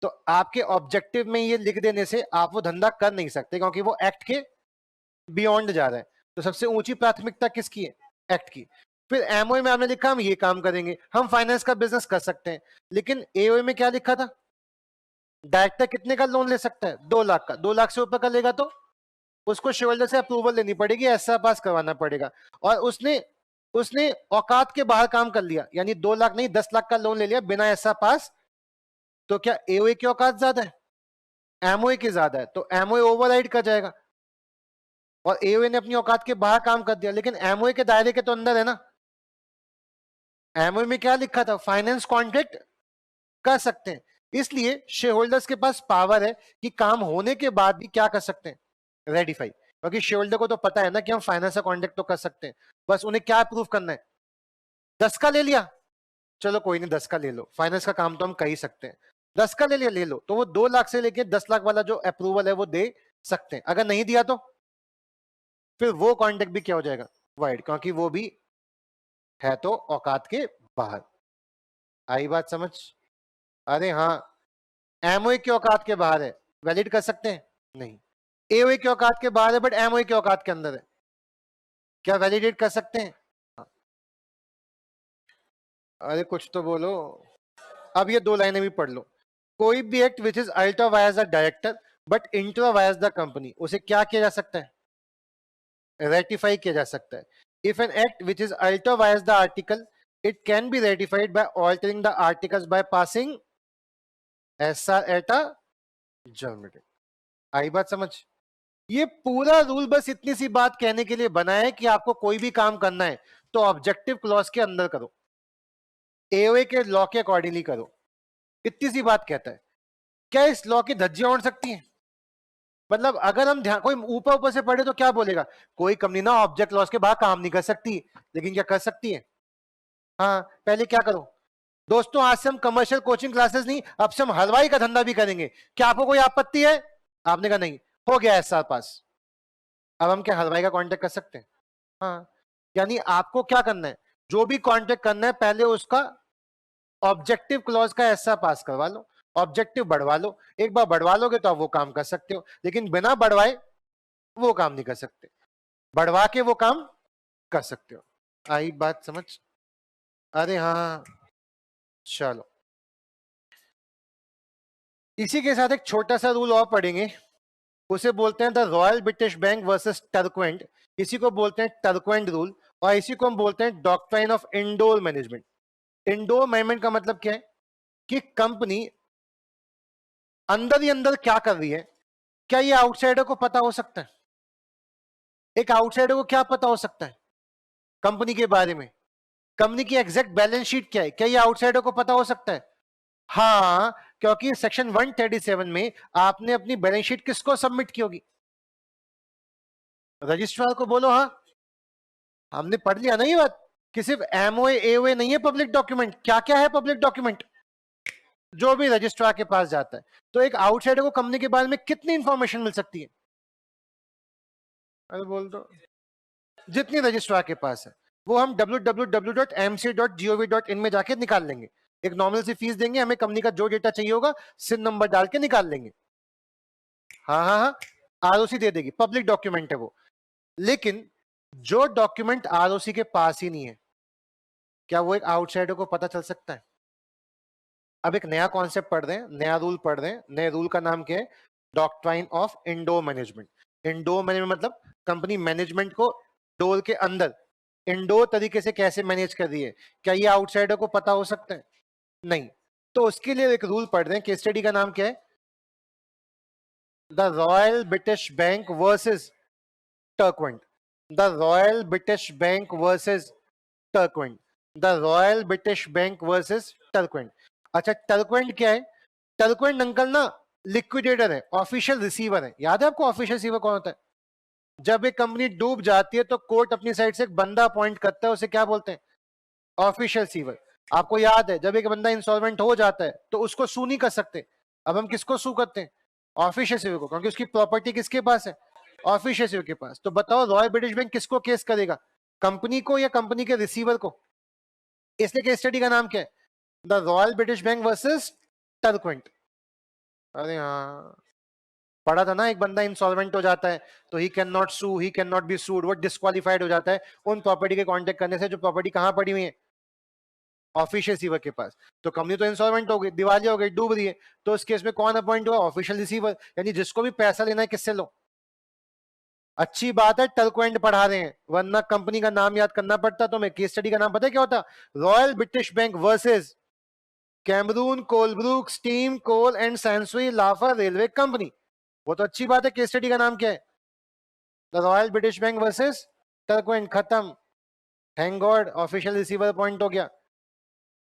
तो आपके ऑब्जेक्टिव में ये लिख देने से आप वो धंधा कर नहीं सकते, क्योंकि वो एक्ट के बियॉन्ड जा रहा है। तो सबसे ऊंची प्राथमिकता किसकी है, एक्ट की। फिर एमओए में आपने लिखा हम ये काम करेंगे, हम फाइनेंस का बिजनेस कर सकते हैं, लेकिन एओए में क्या लिखा था, डायरेक्टर कितने का लोन ले सकता है, 2 लाख का, 2 लाख से ऊपर का लेगा तो उसको शेयरहोल्डर से अप्रूवल लेनी पड़ेगी, ऐसा पास करवाना पड़ेगा, और उसने औकात के बाहर काम कर लिया, यानी 2 लाख नहीं 10 लाख का लोन ले लिया बिना ऐसा पास, तो क्या एओए की औकात ज्यादा है, एमओए की ज्यादा है, तो एमओए ओवरराइड कर जाएगा, और एओए ने अपनी औकात के बाहर काम कर दिया, लेकिन एमओए के दायरे के तो अंदर है ना। एमओए में क्या लिखा था, फाइनेंस कॉन्ट्रैक्ट कर सकते हैं, इसलिए शेयर होल्डर्स के पास पावर है कि काम होने के बाद भी क्या कर सकते हैं, रेडिफाई, क्योंकि शेयर होल्डर को तो पता है ना कि हम फाइनेंस का कॉन्ट्रैक्ट तो कर सकते हैं, बस उन्हें क्या प्रूव करना है, 10 का ले लिया, चलो कोई नहीं 10 का ले लो, फाइनेंस का काम तो हम कर ही सकते हैं, 10 का ले लिया ले लो, तो वो 2 लाख से लेके 10 लाख वाला जो अप्रूवल है वो दे सकते हैं, अगर नहीं दिया तो फिर वो कॉन्ट्रैक्ट भी क्या हो जाएगा, वाइड, क्योंकि वो भी है तो औकात के बाहर। आई बात समझ, अरे हाँ, एमओए की औकात के बाहर है, वैलिड कर सकते हैं नहीं, एओए की औकात के बाहर है बट एमओए की औकात के अंदर है, क्या वैलिडेट कर सकते हैं, हाँ। अरे कुछ तो बोलो, अब ये 2 लाइनें भी पढ़ लो, कोई भी act which is ultra vires a director but intra vires the company, उसे क्या किया जा सकता है? रेटिफाई किया जा सकता है. If an act which is ultra vires the article, it can be ratified by altering the articles by passing SR at a general meeting. आई बात समझ? ये पूरा रूल बस इतनी सी बात कहने के लिए बना है कि आपको कोई भी काम करना है तो ऑब्जेक्टिव क्लॉज के अंदर करो, एओए के लॉ के अकॉर्डिंगली करो. इतनी सी बात कहता है. क्या इस लॉ की धज्जियां उड़ सकती हैं? मतलब अगर हम ध्यान कोई ऊपर ऊपर से पढ़े तो क्या बोलेगा, कोई कंपनी ना ऑब्जेक्ट लॉस के बाहर काम नहीं कर सकती, लेकिन क्या कर सकती है? हाँ, पहले क्या करो दोस्तों, आज से हम कमर्शियल कोचिंग क्लासेस नहीं, अब से हम हलवाई का धंधा भी करेंगे. क्या आपको कोई आपत्ति है? आपने कहा नहीं, हो गया एसआर पास. अब हम क्या हलवाई का कांटेक्ट कर सकते हैं? हाँ. यानी आपको क्या करना है, जो भी कांटेक्ट करना है पहले उसका ऑब्जेक्टिव क्लॉज का एसआर पास करवा लो, ऑब्जेक्टिव बढ़वा लो. एक बार बढ़वा लोगे तो आप वो काम कर सकते हो, लेकिन बिना बढ़वाए वो काम नहीं कर सकते. बढ़वा के वो काम कर सकते हो. आई बात समझ? अरे हाँ, चलो इसी के साथ एक छोटा सा रूल और पढ़ेंगे, उसे बोलते हैं the royal British bank versus Turquand. इसी को बोलते हैं टर्कवेंट रूल, और इसी को हम बोलते हैं doctrine of indoor management. Indoor management का मतलब क्या है कि कंपनी अंदर ही अंदर क्या कर रही है, क्या ये आउटसाइडर को पता हो सकता है? एक आउटसाइडर को क्या पता हो सकता है कंपनी के बारे में? कंपनी की एग्जैक्ट बैलेंस शीट क्या है, क्या ये आउटसाइडर को पता हो सकता है? हाँ, क्योंकि सेक्शन 137 में आपने अपनी बैलेंस शीट किसको सबमिट की होगी? रजिस्ट्रार को. बोलो हाँ. हमने पढ़ लिया ना ये बात कि सिर्फ एमओए एओए नहीं है पब्लिक डॉक्यूमेंट. क्या क्या है पब्लिक डॉक्यूमेंट? जो भी रजिस्ट्रार के पास जाता है. तो एक आउटसाइडर को कंपनी के बारे में कितनी इंफॉर्मेशन मिल सकती है? अरे बोल दो. जितनी रजिस्ट्रार के पास है वो हम www.mc.gov.in में जाके निकाल लेंगे. एक नॉर्मल सी फीस देंगे, हमें कंपनी का जो डेटा चाहिए होगा सिन नंबर डाल के निकाल लेंगे. हाँ हाँ हाँ, आरओसी दे देगी, पब्लिक डॉक्यूमेंट है वो. लेकिन जो डॉक्यूमेंट आरओसी के पास ही नहीं है, क्या वो एक आउटसाइडर को पता चल सकता है? अब एक नया कॉन्सेप्ट पढ़ रहे हैं, नया रूल पढ़ रहे हैं. नए रूल का नाम क्या है? Doctrine of indoor management. Indoor management मतलब कंपनी मैनेजमेंट को डोर के अंदर इंडोर तरीके से कैसे मैनेज कर रही है. क्या ये आउटसाइडर को पता हो सकता है? नहीं. तो उसके लिए एक रूल पढ़ रहे हैं. केस स्टडी का नाम क्या है? The royal British bank versus Turquand. The royal British bank versus Turquand. The royal British bank versus Turquand. अच्छा, टर्कवेंट क्या है? टर्कवेंट अंकल ना लिक्विडेटर है, ऑफिशियल रिसीवर है. याद है आपको ऑफिशियल रिसीवर कौन होता है? जब एक कंपनी डूब जाती है तो कोर्ट अपनी साइड से एक बंदा अपॉइंट करता है, उसे क्या बोलते हैं? Official receiver. आपको याद है जब एक बंदा इंसॉल्वेंट हो जाता है तो उसको सू नहीं कर सकते. अब हम किसको सू करते हैं? ऑफिशियल रिसीवर को, क्योंकि उसकी प्रॉपर्टी किसके पास है? ऑफिशियल रिसीवर के पास. तो बताओ रॉयल ब्रिटिश बैंक किसको केस करेगा, कंपनी को या कंपनी के रिसीवर को? इसलिए केस स्टडी का नाम क्या है? The royal British bank versus Turquand. अरे हाँ, पढ़ा था ना. एक बंदा इंसॉल्वेंट हो जाता है तो he can not sue, he can not be sued, वो डिस्क्वालिफाइड हो जाता है उन प्रॉपर्टी के कांटेक्ट करने से जो प्रॉपर्टी कहां पड़ी हुई है? ऑफिशियल रिसीवर के पास. तो कंपनी तो इंसॉल्वेंट हो गई, दिवाली हो गई, डूब रही है, तो उस केस में कौन अपॉइंट हुआ? Official receiver. यानी जिसको भी पैसा लेना है किससे लो. अच्छी बात है टर्कवेंट पढ़ा रहे हैं, वरना कंपनी का नाम याद करना पड़ता. तो मैं केस स्टडी का नाम पता है क्या होता? Royal British bank versus Cameron Colebrook steam coal and Swansea Lougher railway company. वो तो अच्छी बात है. केस स्टडी का नाम क्या है? The royal British bank versus Turquand. खत्म. Thank God official receiver point हो गया.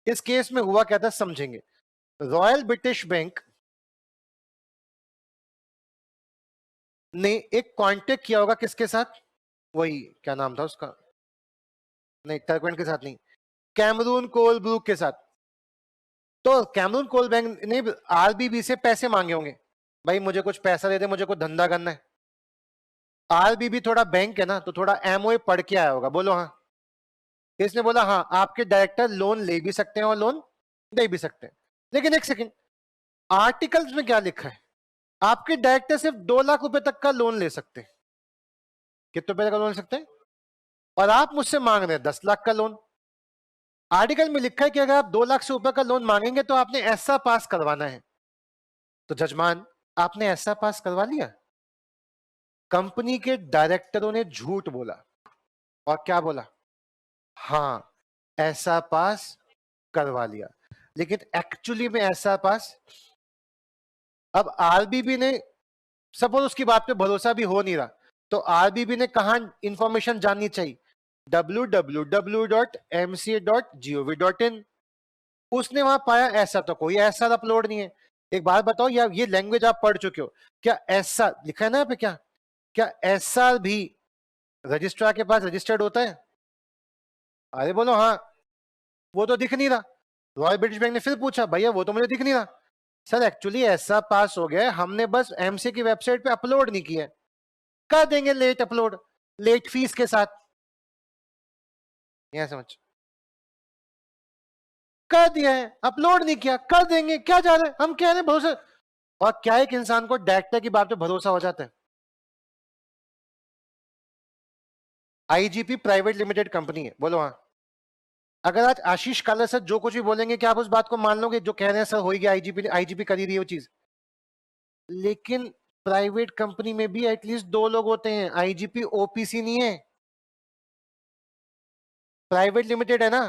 इस केस में हुआ क्या था समझेंगे. रॉयल ब्रिटिश बैंक ने एक कांटेक्ट किया होगा किसके साथ? वही क्या नाम था उसका? नहीं, टर्कवेंट के साथ नहीं, कैमरून कोल ब्रुक के साथ. तो कैमरून कोल बैंक ने आरबीबी से पैसे मांगे होंगे, भाई मुझे कुछ पैसा दे दे, मुझे कुछ धंधा करना है. आरबीबी थोड़ा बैंक है ना, तो थोड़ा एमओए पढ़ के आया होगा. बोलो हाँ. इसने बोला हाँ आपके डायरेक्टर लोन ले भी सकते हैं और लोन दे भी सकते हैं. लेकिन एक सेकंड, आर्टिकल्स में क्या लिखा है? आपके डायरेक्टर सिर्फ 2 लाख रुपए तक का लोन ले सकते हैं. कितने रुपए का लोन ले सकते हैं? और आप मुझसे मांग रहे हैं 10 लाख का लोन. आर्टिकल में लिखा है कि अगर आप 2 लाख से ऊपर का लोन मांगेंगे तो आपने ऐसा पास करवाना है. तो जजमान आपने ऐसा पास करवा लिया? कंपनी के डायरेक्टरों ने झूठ बोला और क्या बोला? हाँ, ऐसा पास करवा लिया, लेकिन एक्चुअली में ऐसा पास, अब आरबीबी ने सपोज उसकी बात पे भरोसा भी हो नहीं रहा, तो आरबीबी ने कहा इंफॉर्मेशन जाननी चाहिए? www.mca.gov.in। उसने वहां पाया ऐसा तो कोई ऐसा अपलोड नहीं है। एक बात बताओ यार, ये लैंग्वेज आप पढ़ चुके हो क्या? ऐसा लिखा है ना पे, क्या ऐसा भी रजिस्ट्रार के पास रजिस्टर्ड होता है? अरे बोलो हाँ। वो तो दिख नहीं रहा। रॉयल ब्रिटिश बैंक ने फिर पूछा, भैया वो तो मुझे दिख नहीं रहा। सर एक्चुअली ऐसा पास हो गया, हमने बस एमसी की वेबसाइट पे अपलोड नहीं किया। कर देंगे लेट अपलोड, लेट फीस के साथ। यह समझ, कर दिया है, अपलोड नहीं किया, कर देंगे, क्या जा रहा है, हम कह रहे हैं भरोसा। और क्या एक इंसान को डायरेक्टर की बात पे भरोसा हो जाता है? आईजीपी प्राइवेट लिमिटेड कंपनी है, बोलो हाँ। अगर आज आशीष काला सर जो कुछ भी बोलेंगे, क्या आप उस बात को मान लोगे? जो कह रहे हैं सर हो गया, आईजीपी कर ही रही है वो चीज। लेकिन प्राइवेट कंपनी में भी एटलीस्ट 2 लोग होते हैं, आईजीपी ओपीसी नहीं है, प्राइवेट लिमिटेड है ना।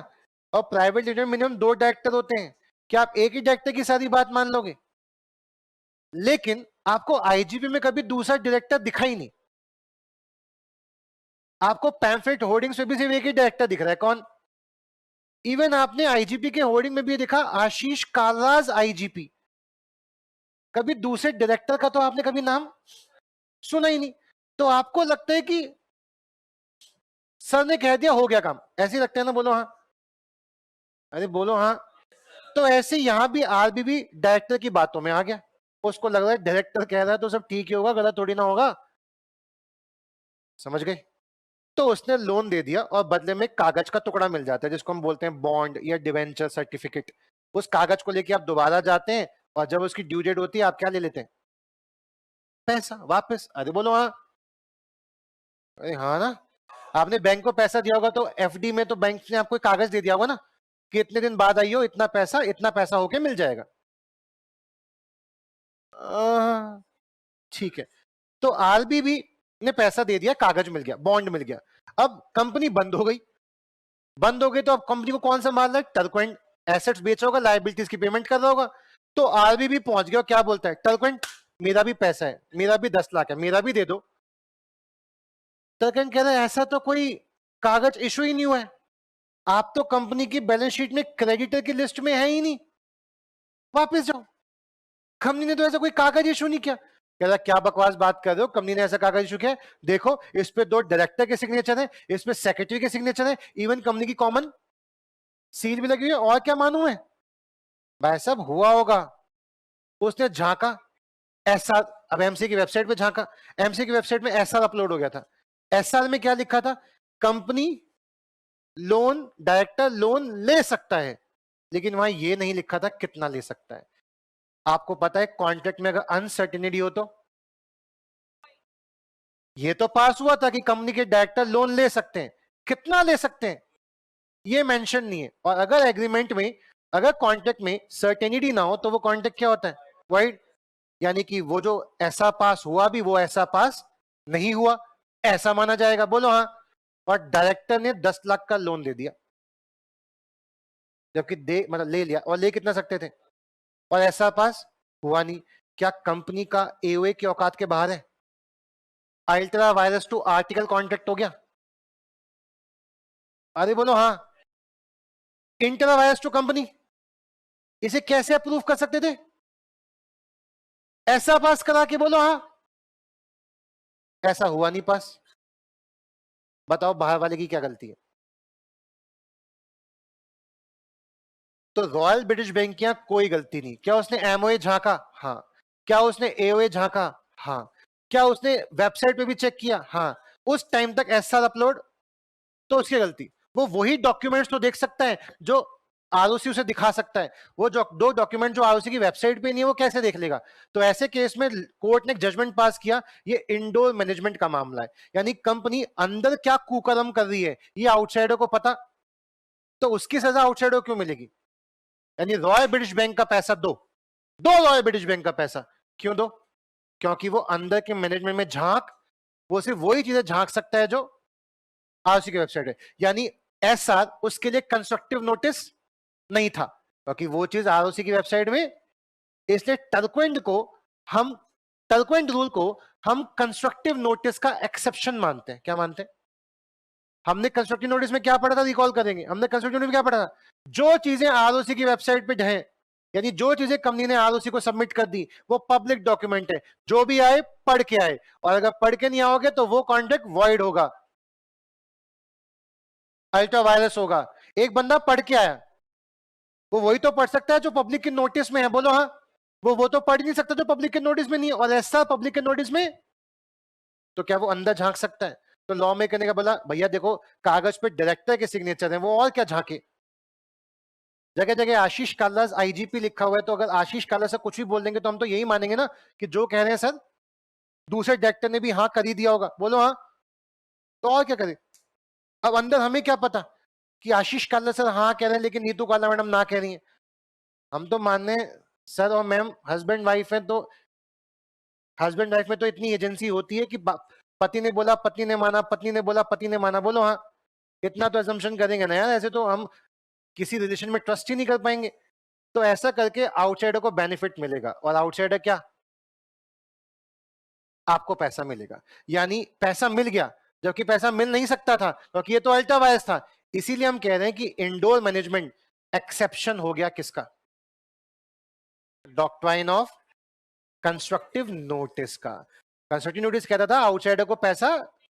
और प्राइवेट लिमिटेड मिनिमम 2 डायरेक्टर होते हैं। क्या आप एक ही डायरेक्टर की सारी बात मान लोगे? लेकिन आपको आईजीपी में कभी दूसरा डायरेक्टर दिखा ही नहीं। आपको पैम्फलेट होर्डिंग्स में भी सिर्फ एक ही डायरेक्टर दिख रहा है, कौन? इवन आपने आईजीपी के होर्डिंग में भी देखा आशीष कालराज आईजीपी, कभी दूसरे डायरेक्टर का तो आपने कभी नाम सुना ही नहीं। तो आपको लगता है कि सर ने कह दिया हो गया काम, ऐसे ही लगता है ना? बोलो हाँ। अरे बोलो हाँ। तो ऐसे यहां भी आरबीबी डायरेक्टर की बातों में आ गया। उसको लग रहा है डायरेक्टर कह रहा है तो सब ठीक ही होगा, गलत थोड़ी ना होगा। समझ गए? तो उसने लोन दे दिया और बदले में कागज का टुकड़ा मिल जाता है, जिसको हम बोलते हैं बॉन्ड या डिवेंचर सर्टिफिकेट। उस कागज को लेके आप दोबारा जाते हैं और जब उसकी ड्यू डेट होती है, आप क्या ले लेते हैं? पैसा वापस। अरे बोलो हाँ। अरे हाँ ना। आपने बैंक को पैसा दिया होगा तो एफडी में तो बैंक ने आपको कागज दे दिया होगा ना कि इतने दिन बाद आइयो, इतना पैसा होके मिल जाएगा। ठीक है। तो आरबीबी ने पैसा दे दिया, कागज मिल गया, बॉन्ड मिल गया। अब कंपनी बंद हो गई। बंद हो गई तो अब कंपनी को कौन संभाल रहा है? टर्कोइंट एसेट्स बेचा होगा, लायबिलिटीज की पेमेंट कर रहा होगा। तो आरबीबी पहुंच गया, क्या बोलता है? टर्कोइंट मेरा भी पैसा है, मेरा भी 10 लाख है, मेरा भी दे दो। टर्कोइंट कह रहा है ऐसा तो कोई कागज इशू ही नहीं हुआ है, आप तो कंपनी की बैलेंस शीट में क्रेडिटर की लिस्ट में है ही नहीं, वापस जाओ। कंपनी ने तो ऐसा कोई कागज इशू नहीं किया। कह रहा क्या बकवास बात कर रहे हो, कंपनी ने ऐसा कागज इशू किया? देखो इस पे 2 डायरेक्टर के सिग्नेचर है, इस पे सेक्रेटरी के सिग्नेचर है, इवन कंपनी की कॉमन सील भी लगी हुई है। और क्या मानूं मैं? भाई साहब हुआ होगा। उसने झांका ऐसा, अब एमसी की वेबसाइट पे झांका, एमसी की वेबसाइट में एसआर अपलोड हो गया था। एसआर में क्या लिखा था? कंपनी लोन, डायरेक्टर लोन ले सकता है, लेकिन वहां ये नहीं लिखा था कितना ले सकता है। आपको पता है कॉन्ट्रैक्ट में अगर अनसर्टेनिटी हो तो? ये तो पास हुआ था कि कंपनी के डायरेक्टर लोन ले सकते हैं, कितना ले सकते हैं ये मेंशन नहीं है। और अगर एग्रीमेंट में, अगर कॉन्ट्रैक्ट में सर्टेनिटी ना हो तो वो कॉन्ट्रैक्ट क्या होता है? वाइड। यानी कि वो जो ऐसा पास हुआ भी, वो ऐसा पास नहीं हुआ, ऐसा माना जाएगा। बोलो हाँ। और डायरेक्टर ने 10 लाख का लोन दे दिया, जबकि दे मतलब ले लिया, और ले कितना सकते थे? और ऐसा पास हुआ नहीं। क्या कंपनी का एओए की औकात के बाहर है? Ultra vires to article contract हो गया। अरे बोलो हाँ। इंट्रा वायरस टू कंपनी, इसे कैसे अप्रूव कर सकते थे? ऐसा पास करा के बोलो हाँ। ऐसा हुआ नहीं पास। बताओ बाहर वाले की क्या गलती है? तो रॉयल ब्रिटिश बैंक की कोई गलती नहीं। क्या उसने एमओए झांका? हाँ। क्या उसने एओए झांका? हाँ। क्या उसने वेबसाइट पे भी चेक किया? हाँ। उस टाइम तक एसआर अपलोड, तो उसकी गलती। वो वही डॉक्यूमेंट्स तो देख सकता है जो आरओसी उसे दिखा सकता है। वो जो 2 डॉक्यूमेंट जो आरओसी की वेबसाइट पे नहीं है, वो कैसे देख लेगा? तो ऐसे केस में कोर्ट ने जजमेंट पास किया, ये इंडोर मैनेजमेंट का मामला है, यानी कंपनी अंदर क्या कुकर्म कर रही है ये आउटसाइडर को पता, तो उसकी सजा आउटसाइडर को क्यों मिलेगी? यानी रॉयल ब्रिटिश बैंक का पैसा दो, रॉयल ब्रिटिश बैंक का पैसा क्यों दो? क्योंकि वो अंदर के मैनेजमेंट में वो सिर्फ वही चीजें झांक सकता है जो आरओसी की वेबसाइट है, यानी एसआर उसके लिए कंस्ट्रक्टिव नोटिस नहीं था, क्योंकि वो चीज आरओसी की वेबसाइट में, इसलिए टर्कुएंट रूल को हम कंस्ट्रक्टिव नोटिस का एक्सेप्शन मानते हैं। क्या मानते हैं? हमने कंस्ट्रक्टिव नोटिस में क्या पढ़ा था, रिकॉल करेंगे, हमने कंस्ट्रक्टिव नोटिस में क्या पढ़ा था, जो चीजें आरओसी की वेबसाइट पे हैं, यानी जो चीजें कंपनी ने आरओसी को सबमिट कर दी वो पब्लिक डॉक्यूमेंट है, जो भी आए पढ़ के आए, और अगर पढ़ के नहीं आओगे तो वो कॉन्ट्रैक्ट वॉइड होगा, अल्ट्रा वायरस होगा। एक बंदा पढ़ के आया, वो वही तो पढ़ सकता है जो पब्लिक के नोटिस में है, बोलो हाँ, वो तो पढ़ नहीं सकता जो पब्लिक के नोटिस में नहीं है, और ऐसा पब्लिक के नोटिस में तो क्या वो अंदर झांक सकता है? तो लॉ मेकर ने बोला भैया देखो, कागज पे डायरेक्टर के सिग्नेचर है, वो और क्या झांके, जगह जगह आशीष कालास आईजीपी लिखा हुआ है, तो अगर आशीष कालास से कुछ भी बोल देंगे तो हम तो यही मानेंगे ना कि जो कह रहे हैं सर दूसरे डायरेक्टर ने भी हाँ कर ही दिया होगा, बोलो हाँ, तो और क्या करे? अब अंदर हमें क्या पता कि आशीष काला सर हाँ कह रहे हैं लेकिन नीतू काला मैडम ना कह रही है, हम तो मानने सर और मैम हस्बैंड वाइफ है, तो हस्बैंड वाइफ में तो इतनी एजेंसी होती है कि पति ने बोला पत्नी ने माना, पत्नी ने बोला पति ने माना, बोलो हाँ, इतना तो एजम्पशन करेंगे ना यार, ऐसे तो हम किसी रिलेशन में ट्रस्ट ही नहीं कर पाएंगे। तो ऐसा करके आउटसाइडर को बेनिफिट मिलेगा, और आउटसाइडर क्या, आपको पैसा मिलेगा, यानी पैसा मिल गया, जबकि पैसा मिल नहीं सकता था क्योंकि ये तो अल्ट्रा वायरस था। इसीलिए हम कह रहे हैं कि इंडोर मैनेजमेंट एक्सेप्शन हो गया किसका, डॉक्ट्राइन ऑफ कंस्ट्रक्टिव नोटिस का। कंस्ट्रक्टिव नोटिस कहता था आउटसाइडर को पैसा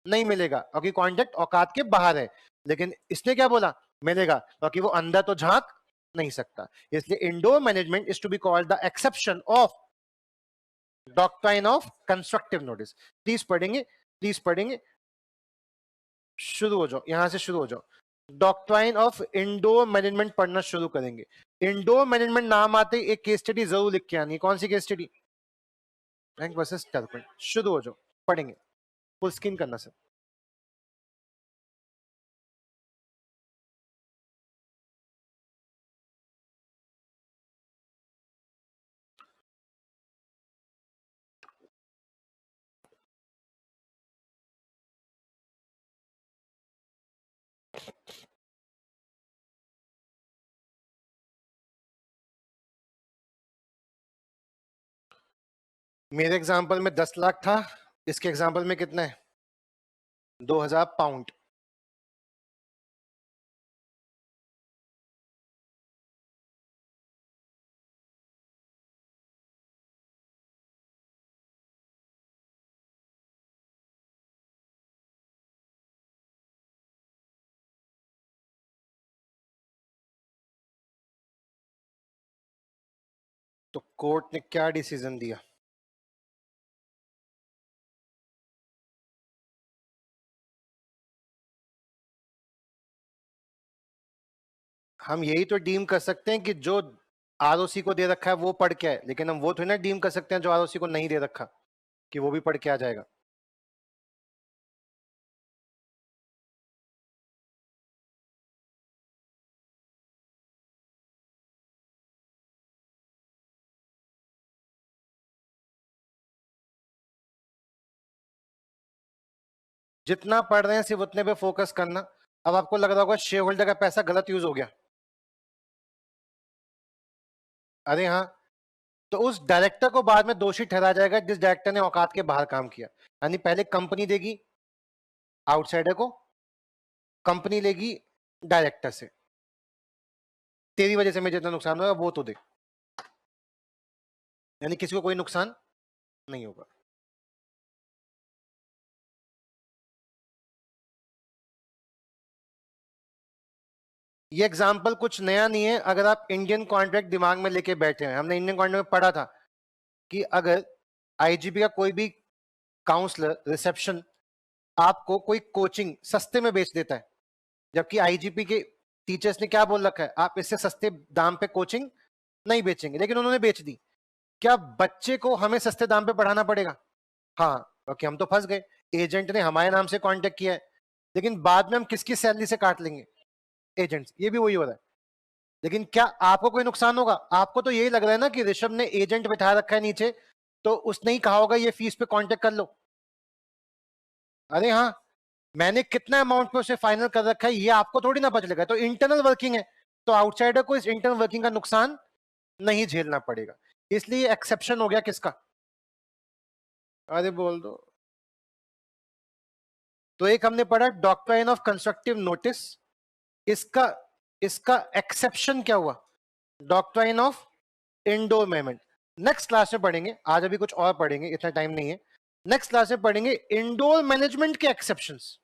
नहीं मिलेगा क्योंकि कॉन्ट्रैक्ट औकात के बाहर है, लेकिन इसने क्या बोला, मिलेगा, क्योंकि वो अंदर तो झांक नहीं सकता। इसलिए indoor management is to be called the exception of doctrine of constructive notice. Please पढ़ेंगे, शुरू हो जाओ, यहां से शुरू हो जाओ, डॉक्ट्राइन ऑफ इंडोर मैनेजमेंट पढ़ना शुरू करेंगे। इंडोर मैनेजमेंट नाम आते एक केस स्टडी जरूर लिख के आनी, कौन सी केस स्टडी, बैंक वर्सेस टर्पेंट। शुरू हो जाओ, पढ़ेंगे, फुल स्क्रीन करना सर। मेरे एग्जांपल में 10 लाख था, इसके एग्जांपल में कितना है, 2000 पाउंड। तो कोर्ट ने क्या डिसीजन दिया, हम यही तो डीम कर सकते हैं कि जो आरओसी को दे रखा है वो पढ़ के आए, लेकिन हम वो थोड़ी ना डीम कर सकते हैं जो आरओसी को नहीं दे रखा कि वो भी पढ़ के आ जाएगा। जितना पढ़ रहे हैं सिर्फ उतने पे फोकस करना। अब आपको लग रहा होगा शेयर होल्डर का पैसा गलत यूज हो गया, अरे हाँ, तो उस डायरेक्टर को बाद में दोषी ठहराया जाएगा जिस डायरेक्टर ने औकात के बाहर काम किया। यानी पहले कंपनी देगी आउटसाइडर को, कंपनी लेगी डायरेक्टर से, तेरी वजह से मैं जितना नुकसान होगा वो तो दे, यानी किसी को कोई नुकसान नहीं होगा। ये एग्जाम्पल कुछ नया नहीं है, अगर आप इंडियन कॉन्ट्रैक्ट दिमाग में लेके बैठे हैं, हमने इंडियन कॉन्ट्रैक्ट में पढ़ा था कि अगर आईजीपी का कोई भी काउंसलर रिसेप्शन आपको कोई कोचिंग सस्ते में बेच देता है, जबकि आईजीपी के टीचर्स ने क्या बोल रखा है, आप इससे सस्ते दाम पे कोचिंग नहीं बेचेंगे, लेकिन उन्होंने बेच दी, क्या बच्चे को हमें सस्ते दाम पे पढ़ाना पड़ेगा? हाँ, क्योंकि हम तो फंस गए, एजेंट ने हमारे नाम से कांटेक्ट किया है, लेकिन बाद में हम किसकी सैलरी से काट लेंगे, एजेंट्स, ये भी वही हो रहा है। लेकिन क्या आपको कोई नुकसान होगा? आपको तो यही लग रहा है ना कि ऋषभ ने एजेंट बिठा रखा है नीचे, तो उसने ही कहा होगा ये फीस पे कांटेक्ट कर लो। अरे हाँ, मैंने कितना अमाउंट पे उसे फाइनल कर रखा है ये आपको थोड़ी ना पता लगा। तो इंटरनल वर्किंग है, तो आउटसाइडर को इस इंटरनल वर्किंग का नुकसान नहीं झेलना पड़ेगा, इसलिए एक्सेप्शन हो गया किसका? अरे बोल दो। तो एक हमने पढ़ा डॉक्ट्राइन ऑफ कंस्ट्रक्टिव नोटिस, इसका इसका एक्सेप्शन क्या हुआ? Doctrine of indoor management. Next class में पढ़ेंगे, आज अभी कुछ और पढ़ेंगे, इतना टाइम नहीं है। नेक्स्ट क्लास में पढ़ेंगे इंडोर मैनेजमेंट के एक्सेप्शंस।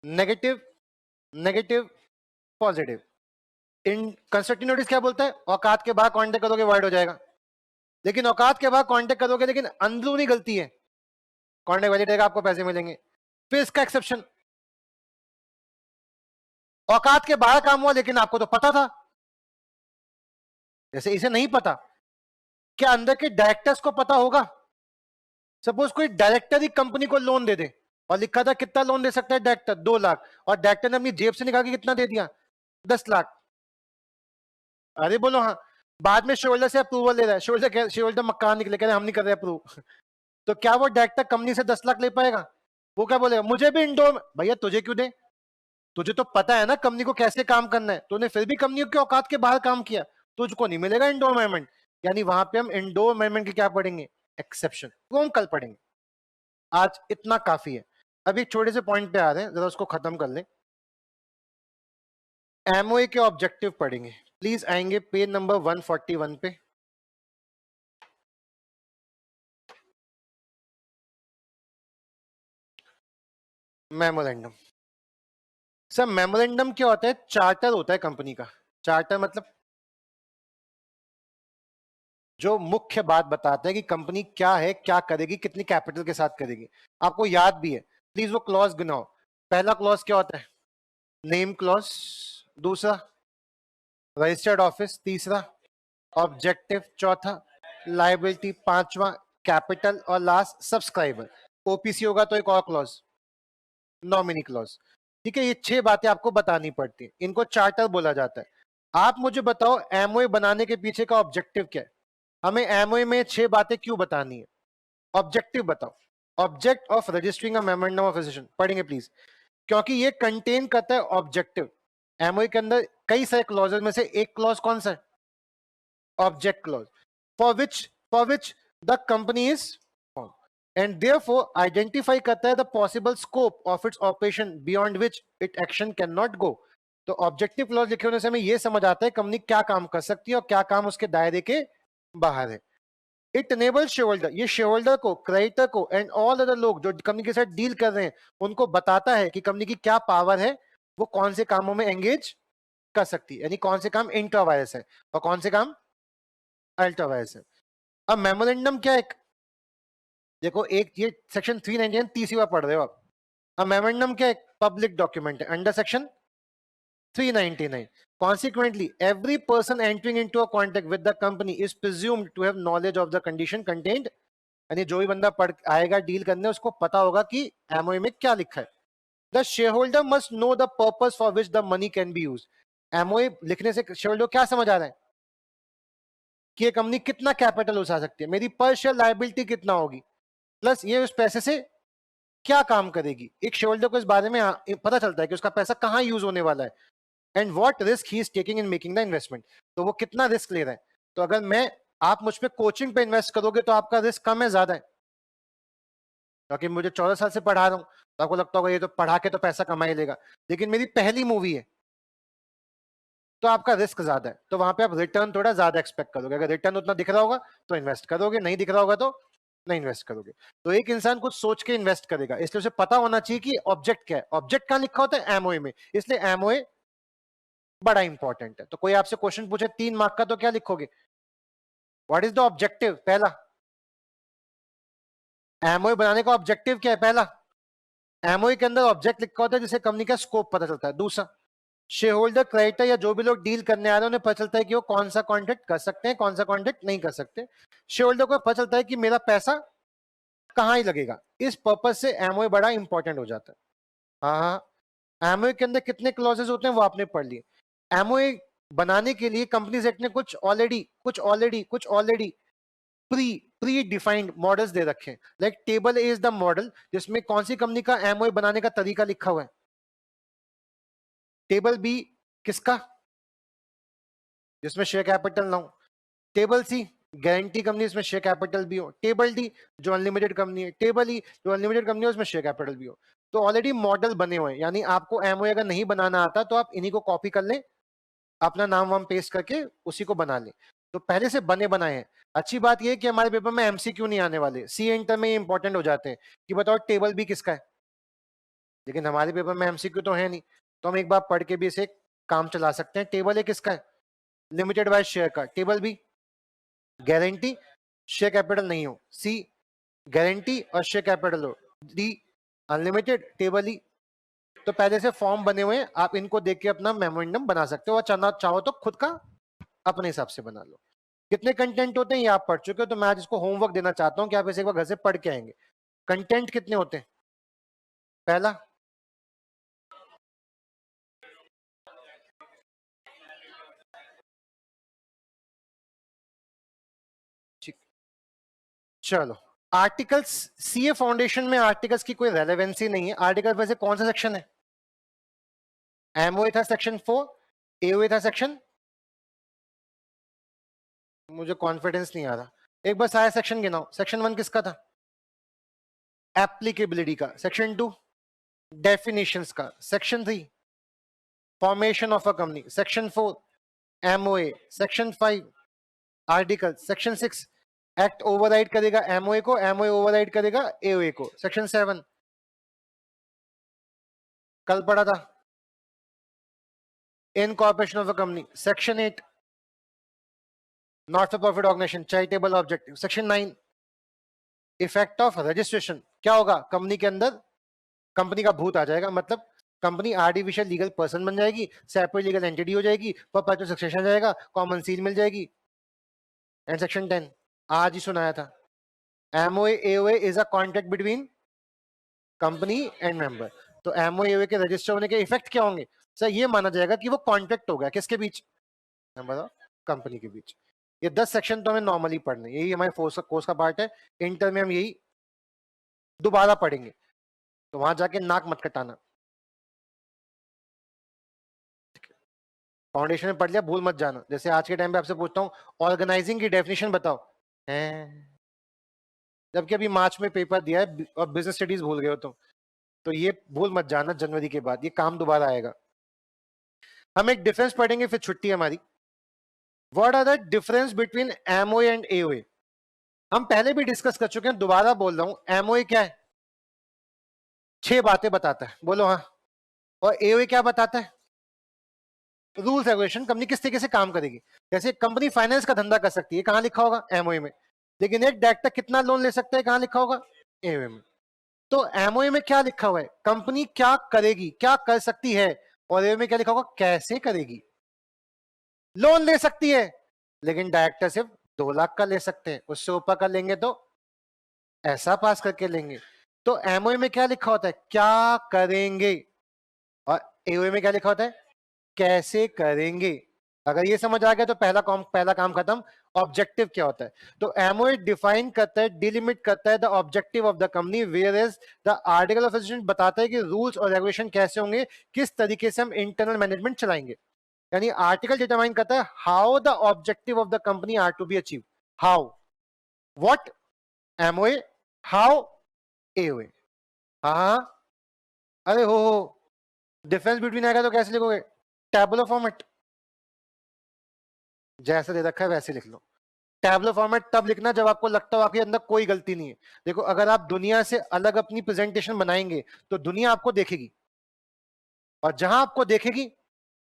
Negative, negative, positive. इन कंस्ट्रक्टिव नोटिस क्या बोलता है? औकात के बाहर कांटेक्ट करोगे वाइड हो जाएगा, लेकिन औकात के बाहर कांटेक्ट करोगे लेकिन अंदरूनी गलती है, कांटेक्ट वैलिड रहेगा, आपको पैसे मिलेंगे। फिर इसका एक्सेप्शन, औकात के बाहर काम हुआ लेकिन आपको तो पता था, जैसे इसे नहीं पता, क्या अंदर के डायरेक्टर्स को पता होगा? सपोज कोई डायरेक्टर ही कंपनी को लोन दे दे और लिखा था कितना लोन दे सकता है डायरेक्टर, 2 लाख, और डायरेक्टर ने अपनी जेब से निकाल के कितना दे दिया? 10 लाख। अरे बोलो हाँ। बाद में शोल्डर से अप्रूवल ले रहा है, शोल्डर मकान निकले, कह रहे हम नहीं कर रहे अप्रूव। तो क्या वो डायरेक्टर कंपनी से 10 लाख ले पाएगा? वो क्या बोलेगा, मुझे भी इंडोर। भैया तुझे क्यों दे? तुझे तो पता है ना कंपनी को कैसे काम करना है, तूने फिर भी कंपनी के औकात के बाहर काम किया, तुझको नहीं मिलेगा इंडोर मेमेंट। यानी वहां पे हम इंडोर मेमेंट के क्या पढ़ेंगे? एक्सेप्शन। वो हम कल पढ़ेंगे, आज इतना काफी है। अभी छोटे से पॉइंट पे आ रहे हैं, जरा उसको खत्म कर लें। एमओए के ऑब्जेक्टिव पढ़ेंगे, प्लीज आएंगे पेज नंबर 141 पे। मेमोरेंडम। सर मेमोरेंडम क्या होता है? चार्टर होता है कंपनी का। चार्टर मतलब जो मुख्य बात बताता है कि कंपनी क्या है, क्या करेगी, कितनी कैपिटल के साथ करेगी। आपको याद भी है, प्लीज वो क्लॉज गिनाओ। पहला क्लॉज क्या होता है? Name clause. दूसरा रजिस्टर्ड ऑफिस। तीसरा ऑब्जेक्टिव। चौथा लायबिलिटी। पांचवा कैपिटल। और लास्ट सब्सक्राइबर। ओपीसी होगा तो एक और क्लॉज, नॉमिनी क्लॉज। ठीक है, ये 6 बातें आपको बतानी पड़ती है, इनको चार्टर बोला जाता है। आप मुझे बताओ एमओए बनाने के पीछे का ऑब्जेक्टिव क्या है? हमें एमओए में 6 बातें क्यों बतानी है? ऑब्जेक्टिव बताओ। Object of registering a memorandum of association पढ़ेंगे प्लीज, क्योंकि ये कंटेन करता है ऑब्जेक्टिव। एमओए के अंदर कई सारे क्लॉजेस में से एक क्लॉज कौन सा है? Object clause. For which the company is and therefore identify करता है the possible scope of its operation beyond which it action can not go. तो ऑब्जेक्टिव क्लॉज लिखे होने से हमें यह समझ आता है कंपनी क्या काम कर सकती है और क्या काम उसके दायरे के बाहर है। इट एनेबल शेयर होल्डर, ये शेयर होल्डर को, क्रेडिटर को एंड ऑल अदर लोग जो कंपनी के साथ डील कर रहे हैं उनको बताता है कि कंपनी की क्या पावर है, वो कौन से कामों में एंगेज कर सकती है, यानी कौन से काम इंट्रावायरस है और कौन से काम अल्ट्रावायरस है। अब मेमोरेंडम क्या है? देखो एक ये सेक्शन 399 तीसरी बार पढ़ रहे हो आप। अब मेमोरेंडम क्या है? पब्लिक डॉक्यूमेंट है under section 399. Consequently, every person entering into a contact with the company is presumed to have knowledge of the condition contained. यानी जो भी बंदा पढ़ आएगा डील करने उसको पता होगा कि एमओए में क्या लिखा है। The share holder must know the purpose for which the money can be use. MOA लिखने से शेयर होल्डर क्या समझ आ रहा है कि ये कंपनी कितना कैपिटल उठा सकती है, मेरी पर शेयर लायबिलिटी कितना होगी, प्लस ये उस पैसे से क्या काम करेगी। एक शेयर होल्डर को इस बारे में पता चलता है कि उसका पैसा कहाँ यूज होने वाला है and what risk he is taking in making the investment. तो वो कितना रिस्क ले रहा है। तो अगर मैं आप मुझ पे कोचिंग पे इन्वेस्ट करोगे तो आपका रिस्क कम है ज्यादा है? क्योंकि मुझे 14 साल से पढ़ा रहा हूं तो आपको लगता होगा ये तो पढ़ा के तो पैसा कमा ही लेगा, लेकिन मेरी पहली मूवी है तो आपका रिस्क ज्यादा है। तो वहां पे आप रिटर्न थोड़ा ज्यादा एक्सपेक्ट करोगे। अगर रिटर्न उतना दिख रहा होगा तो इन्वेस्ट करोगे, नहीं दिख रहा होगा तो नहीं इन्वेस्ट करोगे। तो एक इंसान कुछ सोच के इन्वेस्ट करेगा, इसलिए उसे पता होना चाहिए कि ऑब्जेक्ट क्या है। ऑब्जेक्ट कहां लिखा होता है? एमओए में, इसलिए एमओए बड़ा इंपॉर्टेंट है। तो कोई आपसे क्वेश्चन पूछे 3 मार्क का तो क्या लिखोगे? What is the objective? पहला एमओए बनाने का ऑब्जेक्टिव क्या है? पहला एमओए के अंदर ऑब्जेक्ट लिखा होता है जिससे कंपनी का स्कोप पता चलता है। दूसरा शेयर होल्डर, क्रेडिटर या जो भी लोग डील करने आ रहे हैं उन्हें पता चलता है कि वो कौन सा कॉन्ट्रैक्ट कर सकते हैं, कौन सा कॉन्ट्रैक्ट नहीं कर सकते। शेयर होल्डर को पता चलता है कि मेरा पैसा कहाँ ही लगेगा। इस पर्पज से एमओए बड़ा इंपॉर्टेंट हो जाता है। हाँ, एमओए के अंदर कितने क्लॉजेस होते हैं वो आपने पढ़ लिए। एमओए बनाने के लिए कंपनीज एक्ट ने कुछ ऑलरेडी प्री डिफाइंड मॉडल्स दे रखे हैं. Like table A is the model जिसमें कौन सी कंपनी का एमओए बनाने का तरीका लिखा हुआ है. टेबल बी किसका, जिसमें शेयर कैपिटल ना हो. टेबल सी गारंटी कंपनी, इसमें शेयर कैपिटल भी हो. टेबल डी जो अनलिमिटेड कंपनी है. टेबल ई जो अनलिमिटेड कंपनी है उसमें शेयर कैपिटल भी हो. तो ऑलरेडी मॉडल बने हुए हैं, यानी आपको एमओए अगर नहीं बनाना आता तो आप इन्हीं को कॉपी कर लें, अपना नाम वाम पेस्ट करके उसी को बना लें. तो पहले से बने बनाए हैं. अच्छी बात यह कि हमारे पेपर में एमसीक्यू नहीं आने वाले. सी इंटर में इंपॉर्टेंट हो जाते हैं कि बताओ टेबल बी किसका है, लेकिन हमारे पेपर में एमसीक्यू तो है नहीं, तो हम एक बार पढ़ के भी इसे काम चला सकते हैं. टेबल ए किसका है, लिमिटेड वाइज शेयर का. Table B guarantee share capital नहीं हो. सी गारंटी और शेयर कैपिटल हो. D unlimited. Table E. तो पहले से फॉर्म बने हुए हैं, आप इनको देख के अपना मेमोरेंडम बना सकते हो, और चाहो तो खुद का अपने हिसाब से बना लो. कितने कंटेंट होते हैं ये आप पढ़ चुके हो, तो मैं आज इसको होमवर्क देना चाहता हूं कि आप इसे एक बार घर से पढ़ के आएंगे. कंटेंट कितने होते हैं, पहला चलो आर्टिकल्स. सीए फाउंडेशन में आर्टिकल्स की कोई रेलेवेंसी नहीं है. आर्टिकल वैसे कौन सा सेक्शन है, एमओए था सेक्शन 4, एओए था सेक्शन, मुझे कॉन्फिडेंस नहीं आ रहा, एक बार सारा सेक्शन गिनाओ. सेक्शन 1 किसका था, एप्लीकेबिलिटी का. सेक्शन 2 डेफिनेशंस का. Section 3 formation of a company. Section 4 MOA. Section 5 article. Section 6 act override करेगा एमओए को, एमओए ओवरराइड करेगा एओए को. सेक्शन 7 कल पढ़ा था, incorporation of a company. Section 8 not for profit organisation, charitable objective. Section 9 effect of registration. क्या होगा, company के अंदर कंपनी का भूत आ जाएगा, मतलब कंपनी आर्टिफिशियल लीगल पर्सन बन जाएगी, सेपरेट लीगल एंटिटी हो जाएगी, परपेचुअल सक्सेशन आ जाएगा, कॉमन सील मिल जाएगी. एंड सेक्शन 10 आज ही सुनाया था, MOA AOA is a contract between company and member. तो एमओए एओए के रजिस्टर होने के इफेक्ट क्या होंगे, सर ये माना जाएगा कि वो कॉन्ट्रैक्ट हो गया किसके बीच, मेंबर ऑफ कंपनी के बीच. ये 10 सेक्शन तो हमें नॉर्मली पढ़ने, यही हमारे कोर्स का पार्ट है. इंटर में हम यही दोबारा पढ़ेंगे, तो वहां जाके नाक मत कटाना. फाउंडेशन में पढ़ लिया, भूल मत जाना. जैसे आज के टाइम पे आपसे पूछता हूँ ऑर्गेनाइजिंग की डेफिनेशन बताओ, जबकि अभी मार्च में पेपर दिया है और बिजनेस स्टडीज भूल गए हो तुम, तो ये भूल मत जाना, जनवरी के बाद ये काम दोबारा आएगा. हम एक डिफरेंस पढ़ेंगे फिर छुट्टी हमारी. What are the difference between MOA and AOA. हम पहले भी डिस्कस कर चुके हैं, दोबारा बोल रहा हूं. एमओए क्या है, 6 बातें बताता है, बोलो हाँ. और एओए क्या बताता है, रूल्स रेगुलेशन, कंपनी किस तरीके से काम करेगी. जैसे कंपनी फाइनेंस का धंधा कर सकती है, कहां लिखा होगा, एमओए में. लेकिन एक डायरेक्टर कितना लोन ले सकता है, कहां लिखा होगा, एओए में. तो एमओए में क्या लिखा हुआ है, कंपनी क्या करेगी, क्या कर सकती है, और एओए में क्या लिखा होगा, कैसे करेगी. लोन ले सकती है, लेकिन डायरेक्टर सिर्फ 2 लाख का ले सकते हैं, उससे ऊपर का लेंगे तो ऐसा पास करके लेंगे. तो एमओए में क्या लिखा होता है, क्या करेंगे, और एओए में क्या लिखा होता है, कैसे करेंगे. अगर ये समझ आ गया तो पहला काम खत्म. ऑब्जेक्टिव क्या होता है, तो एमओए डिफाइन करता है, डिलिमिट करता है the objective of the company, where is the article of association बताता है कि रूल्स और रेगुलेशन कैसे होंगे, किस तरीके से हम इंटरनल मैनेजमेंट चलाएंगे. यानी आर्टिकल डिटरमाइन करता है how the objective of the company are to be achieve. How, what MOA, how AOA. हाँ, अरे हो, डिफरेंस बिटवीन आएगा तो कैसे लिखोगे, टैबुलर फॉर्मेट, जैसे दे रखा है वैसे लिख लो. टैबुलर फॉर्मेट तब लिखना जब आपको लगता हो आपके अंदर कोई गलती नहीं है. देखो अगर आप दुनिया से अलग अपनी प्रेजेंटेशन बनाएंगे तो दुनिया आपको देखेगी, और जहां आपको देखेगी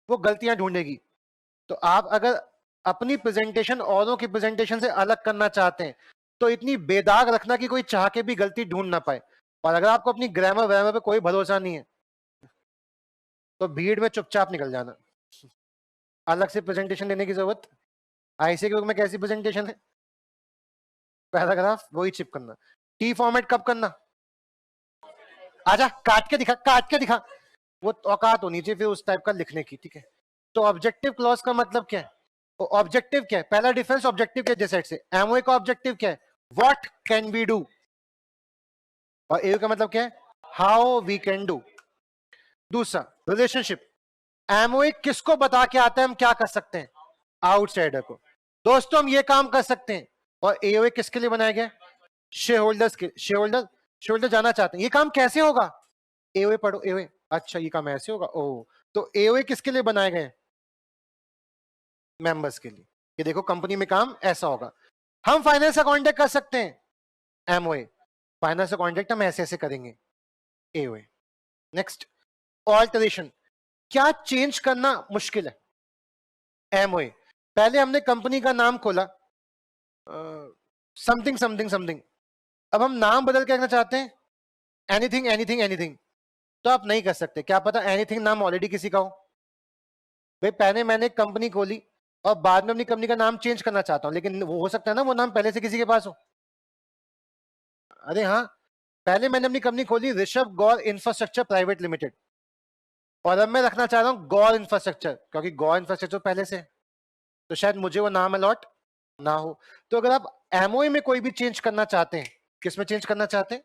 वो गलतियां ढूंढेगी. तो आप अगर अपनी प्रेजेंटेशन औरों की प्रेजेंटेशन से अलग करना चाहते हैं तो इतनी बेदाग रखना कि कोई चाह के भी गलती ढूंढ ना पाए. और अगर आपको अपनी ग्रामर वैमर पे कोई भरोसा नहीं है तो भीड़ में चुपचाप निकल जाना. अलग से प्रेजेंटेशन देने की जरूरत, आईसी के बुक में कैसी प्रेजेंटेशन है, पैराग्राफ वही चिप करना. टी फॉर्मेट कब करना, आजा काट के दिखा, काट के दिखा, वो औकात होनी चाहिए फिर उस टाइप का लिखने की, ठीक है. तो ऑब्जेक्टिव क्लॉज का मतलब क्या है? ऑब्जेक्टिव क्या है? पहला डिफरेंस ऑब्जेक्टिव के जैसे से, एमओए का ऑब्जेक्टिव क्या है? व्हाट कैन वी डू, और एओ का मतलब क्या है? How we can do. दूसरा रिलेशनशिप, एमओए किसको बता के आता है हम क्या कर सकते हैं? आउटसाइडर को। दोस्तों हम ये काम कर सकते हैं, और एओए किसके लिए बनाया गया? शेयर होल्डर्स के। शेयर होल्डर जाना चाहते हैं ये काम कैसे होगा? एओए पढ़ो, एओए, अच्छा ये काम ऐसे होगा, ओ। तो एओए किसके लिए बनाए गए? मेंबर्स के लिए, कि देखो कंपनी में काम ऐसा होगा। हम फाइनेंस का कॉन्टेक्ट कर सकते हैं, एमओए। फाइनेंस का कॉन्टेक्ट हम ऐसे ऐसे करेंगे, एओए। नेक्स्ट, ऑल्टरेशन, क्या चेंज करना मुश्किल है? एमओए। पहले हमने कंपनी का नाम खोला, समथिंग समथिंग समथिंग, अब हम नाम बदल के रखना चाहते हैं, एनीथिंग एनीथिंग एनीथिंग, तो आप नहीं कर सकते। क्या पता एनीथिंग नाम ऑलरेडी किसी का हो। भाई पहले मैंने एक कंपनी खोली और बाद में अपनी कंपनी का नाम चेंज करना चाहता हूं, लेकिन वो हो सकता है ना वो नाम पहले से किसी के पास हो। अरे हाँ, पहले मैंने अपनी कंपनी खोली ऋषभ गौर इंफ्रास्ट्रक्चर प्राइवेट लिमिटेड, और अब मैं रखना चाह रहा हूं गौर इंफ्रास्ट्रक्चर, क्योंकि गौर इंफ्रास्ट्रक्चर पहले से है, तो शायद मुझे वो नाम अलॉट ना हो। तो अगर आप एमओए में कोई भी चेंज करना चाहते हैं, किसमें चेंज करना चाहते हैं,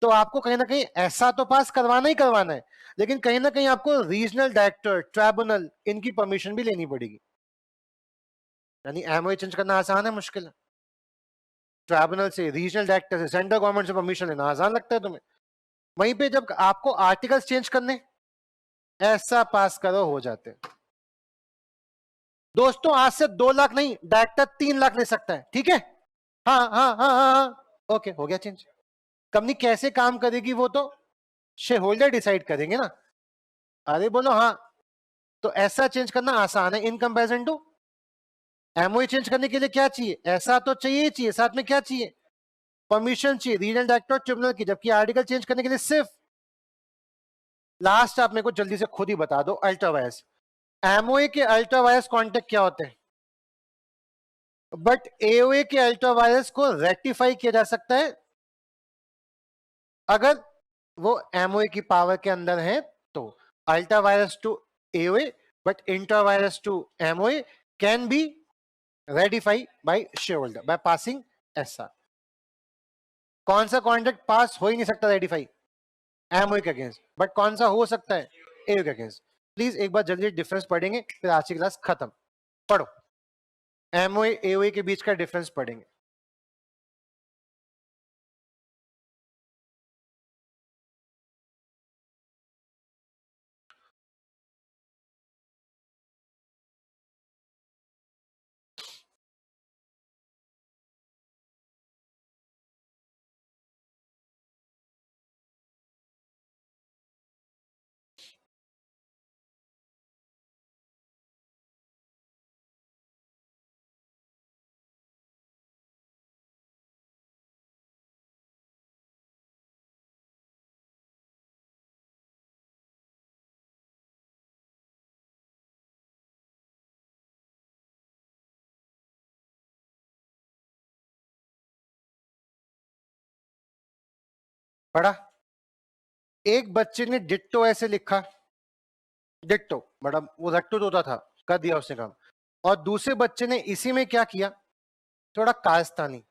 तो आपको कहीं ना कहीं ऐसा तो पास करवाना ही करवाना है, लेकिन कहीं ना कहीं आपको रीजनल डायरेक्टर, ट्राइब्यूनल, इनकी परमिशन भी लेनी पड़ेगी। यानी एमओए चेंज करना आसान है, मुश्किल है? ट्राइब्यूनल से, रीजनल डायरेक्टर से, सेंट्रल गवर्नमेंट से परमिशन लेना आसान लगता है तुम्हें। वहीं पे जब आपको आर्टिकल्स चेंज करने, ऐसा पास करो हो जाते हैं। दोस्तों आज से 2 लाख नहीं, डायरेक्टर 3 लाख ले सकता है, ठीक है? हाँ हाँ हाँ हाँ हाँ, ओके हो गया चेंज। कंपनी कैसे काम करेगी वो तो शेयर होल्डर डिसाइड करेंगे ना। अरे बोलो हाँ, तो ऐसा चेंज करना आसान है in comparison to MOA. Change करने के लिए क्या चाहिए? ऐसा तो चाहिए ही चाहिए, साथ में क्या चाहिए? परमिशन चाहिए रीजनल डायरेक्टर ट्रिब्यूनल की, जबकि आर्टिकल चेंज करने के लिए सिर्फ लास्ट आप मेरे को जल्दी से खुद ही बता दो, अल्ट्रावायरस। एमओए के अल्ट्रावायरस कॉन्टेक्ट क्या होते हैं? बट एओए के अल्ट्रावायरस को रेक्टिफाई किया जा सकता है अगर वो एमओए की पावर के अंदर है तो। Ultra vires to AOA but intra vires to MOA can be ratify by shareholder by passing ऐसा। कौन सा कॉन्ट्रैक्ट पास हो ही नहीं सकता रेडिफाई? एमओए के अगेंस्ट। बट कौन सा हो सकता है? एओए के अगेंस्ट। प्लीज एक बार जल्दी डिफरेंस पढ़ेंगे, फिर आज की क्लास खत्म। पढ़ो, एमओए एओए के बीच का डिफरेंस पढ़ेंगे। पढ़ा? एक बच्चे ने डिट्टो ऐसे लिखा, डिट्टो बड़ा वो रट्टू तोता था, कर दिया उसने काम। और दूसरे बच्चे ने इसी में क्या किया, थोड़ा कायस्तानी।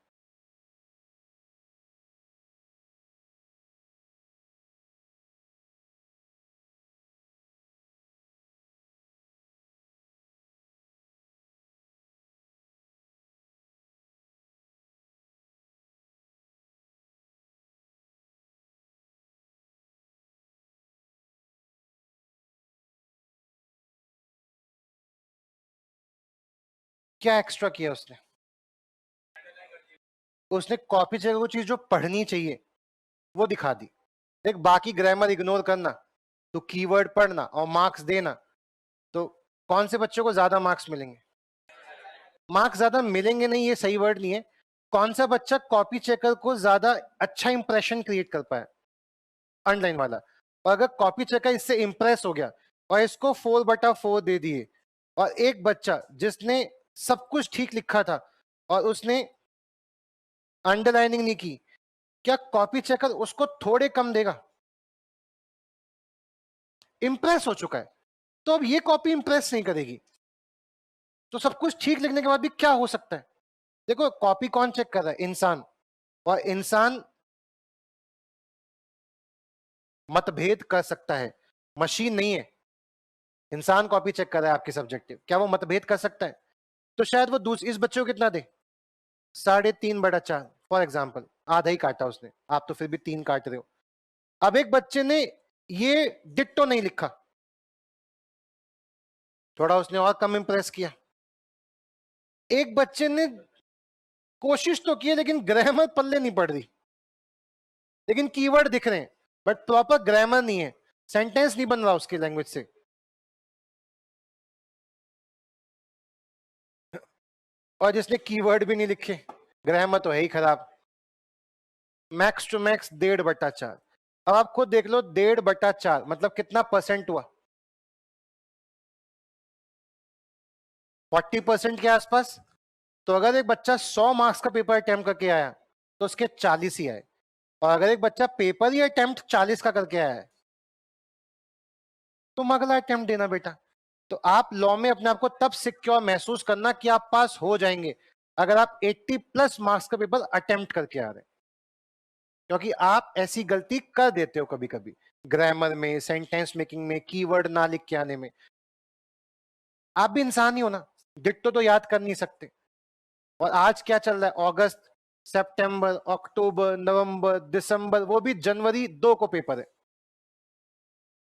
क्या एक्स्ट्रा किया उसने? उसने कॉपी जगह वो चीज जो पढ़नी चाहिए वो दिखा दी। देख बाकी ग्रामर इग्नोर करना, तो कीवर्ड पढ़ना और मार्क्स देना, तो कौन से बच्चों को ज्यादा मार्क्स मिलेंगे? मार्क्स ज्यादा मिलेंगे नहीं, ये सही वर्ड नहीं है। कौन सा बच्चा कॉपी चेकर को ज्यादा अच्छा इंप्रेशन क्रिएट कर पाया, अनलाइन वाला। और अगर कॉपी चेकर इससे इंप्रेस हो गया और इसको 4/4 दे दिए, और एक बच्चा जिसने सब कुछ ठीक लिखा था और उसने अंडरलाइनिंग नहीं की, क्या कॉपी चेकर उसको थोड़े कम देगा? इंप्रेस हो चुका है। तो अब ये कॉपी इंप्रेस नहीं करेगी। तो सब कुछ ठीक लिखने के बाद भी क्या हो सकता है? देखो कॉपी कौन चेक कर रहा है? इंसान। और इंसान मतभेद कर सकता है, मशीन नहीं है। इंसान कॉपी चेक कर रहा है आपकी सब्जेक्टिव, क्या वो मतभेद कर सकता है? तो शायद वो दूसरी, इस बच्चे को कितना दे, 3.5/4 फॉर एग्जाम्पल, आधा ही काटा उसने, आप तो फिर भी 3 काट रहे हो। अब एक बच्चे ने ये डिट्टो नहीं लिखा, थोड़ा उसने और कम इंप्रेस किया। एक बच्चे ने कोशिश तो की है लेकिन ग्रामर पल्ले नहीं पड़ रही, लेकिन कीवर्ड दिख रहे हैं बट प्रॉपर ग्रामर नहीं है, सेंटेंस नहीं बन रहा उसकी लैंग्वेज से। और जिसने कीवर्ड भी नहीं लिखे, ग्रामर तो है ही खराब। Max to max 1.5/4। अब आप खुद देख लो, 1.5/4 मतलब कितना परसेंट हुआ? 40% के आसपास। तो अगर एक बच्चा 100 मार्क्स का पेपर अटेम्प्ट करके आया तो उसके 40 ही आए, और अगर एक बच्चा पेपर ही अटेम्प्ट 40 का करके आया है तो अगला अटेम्प्ट देना बेटा। तो आप लॉ में अपने आप को तब सिक्योर महसूस करना कि आप पास हो जाएंगे अगर आप 80+ मार्क्स का पेपर अटेम्प्ट करके आ रहे हैं, क्योंकि आप ऐसी गलती कर देते हो कभी कभी, ग्रामर में, सेंटेंस मेकिंग में, कीवर्ड ना लिख के आने में। आप भी इंसान ही हो ना, डिट्टो तो याद कर नहीं सकते। और आज क्या चल रहा है? अगस्त, सितंबर, अक्टूबर, नवंबर, दिसंबर, वो भी जनवरी 2 को पेपर है।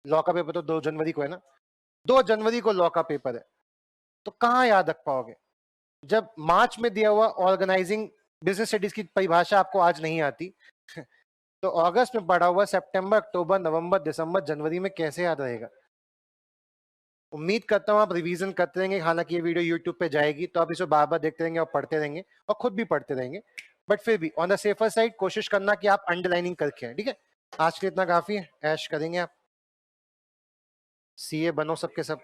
लॉ का पेपर तो 2 जनवरी को है ना, 2 जनवरी को लॉ का पेपर है। तो कहां याद रख पाओगे जब मार्च में दिया हुआ ऑर्गेनाइजिंग बिजनेस स्टडीज की परिभाषा आपको आज नहीं आती? तो अगस्त में पढ़ा हुआ सितंबर, अक्टूबर, नवंबर, दिसंबर, जनवरी में कैसे याद रहेगा? उम्मीद करता हूं आप रिवीजन करते रहेंगे। हालांकि ये वीडियो यूट्यूब पे जाएगी तो आप इसे बार बार देखते रहेंगे और पढ़ते रहेंगे और खुद भी पढ़ते रहेंगे, बट फिर भी ऑन द सेफर साइड कोशिश करना कि आप अंडरलाइनिंग करके आए। ठीक है, आज के लिए इतना काफी है। ऐश करेंगे आप, सीए बनो सबके सब।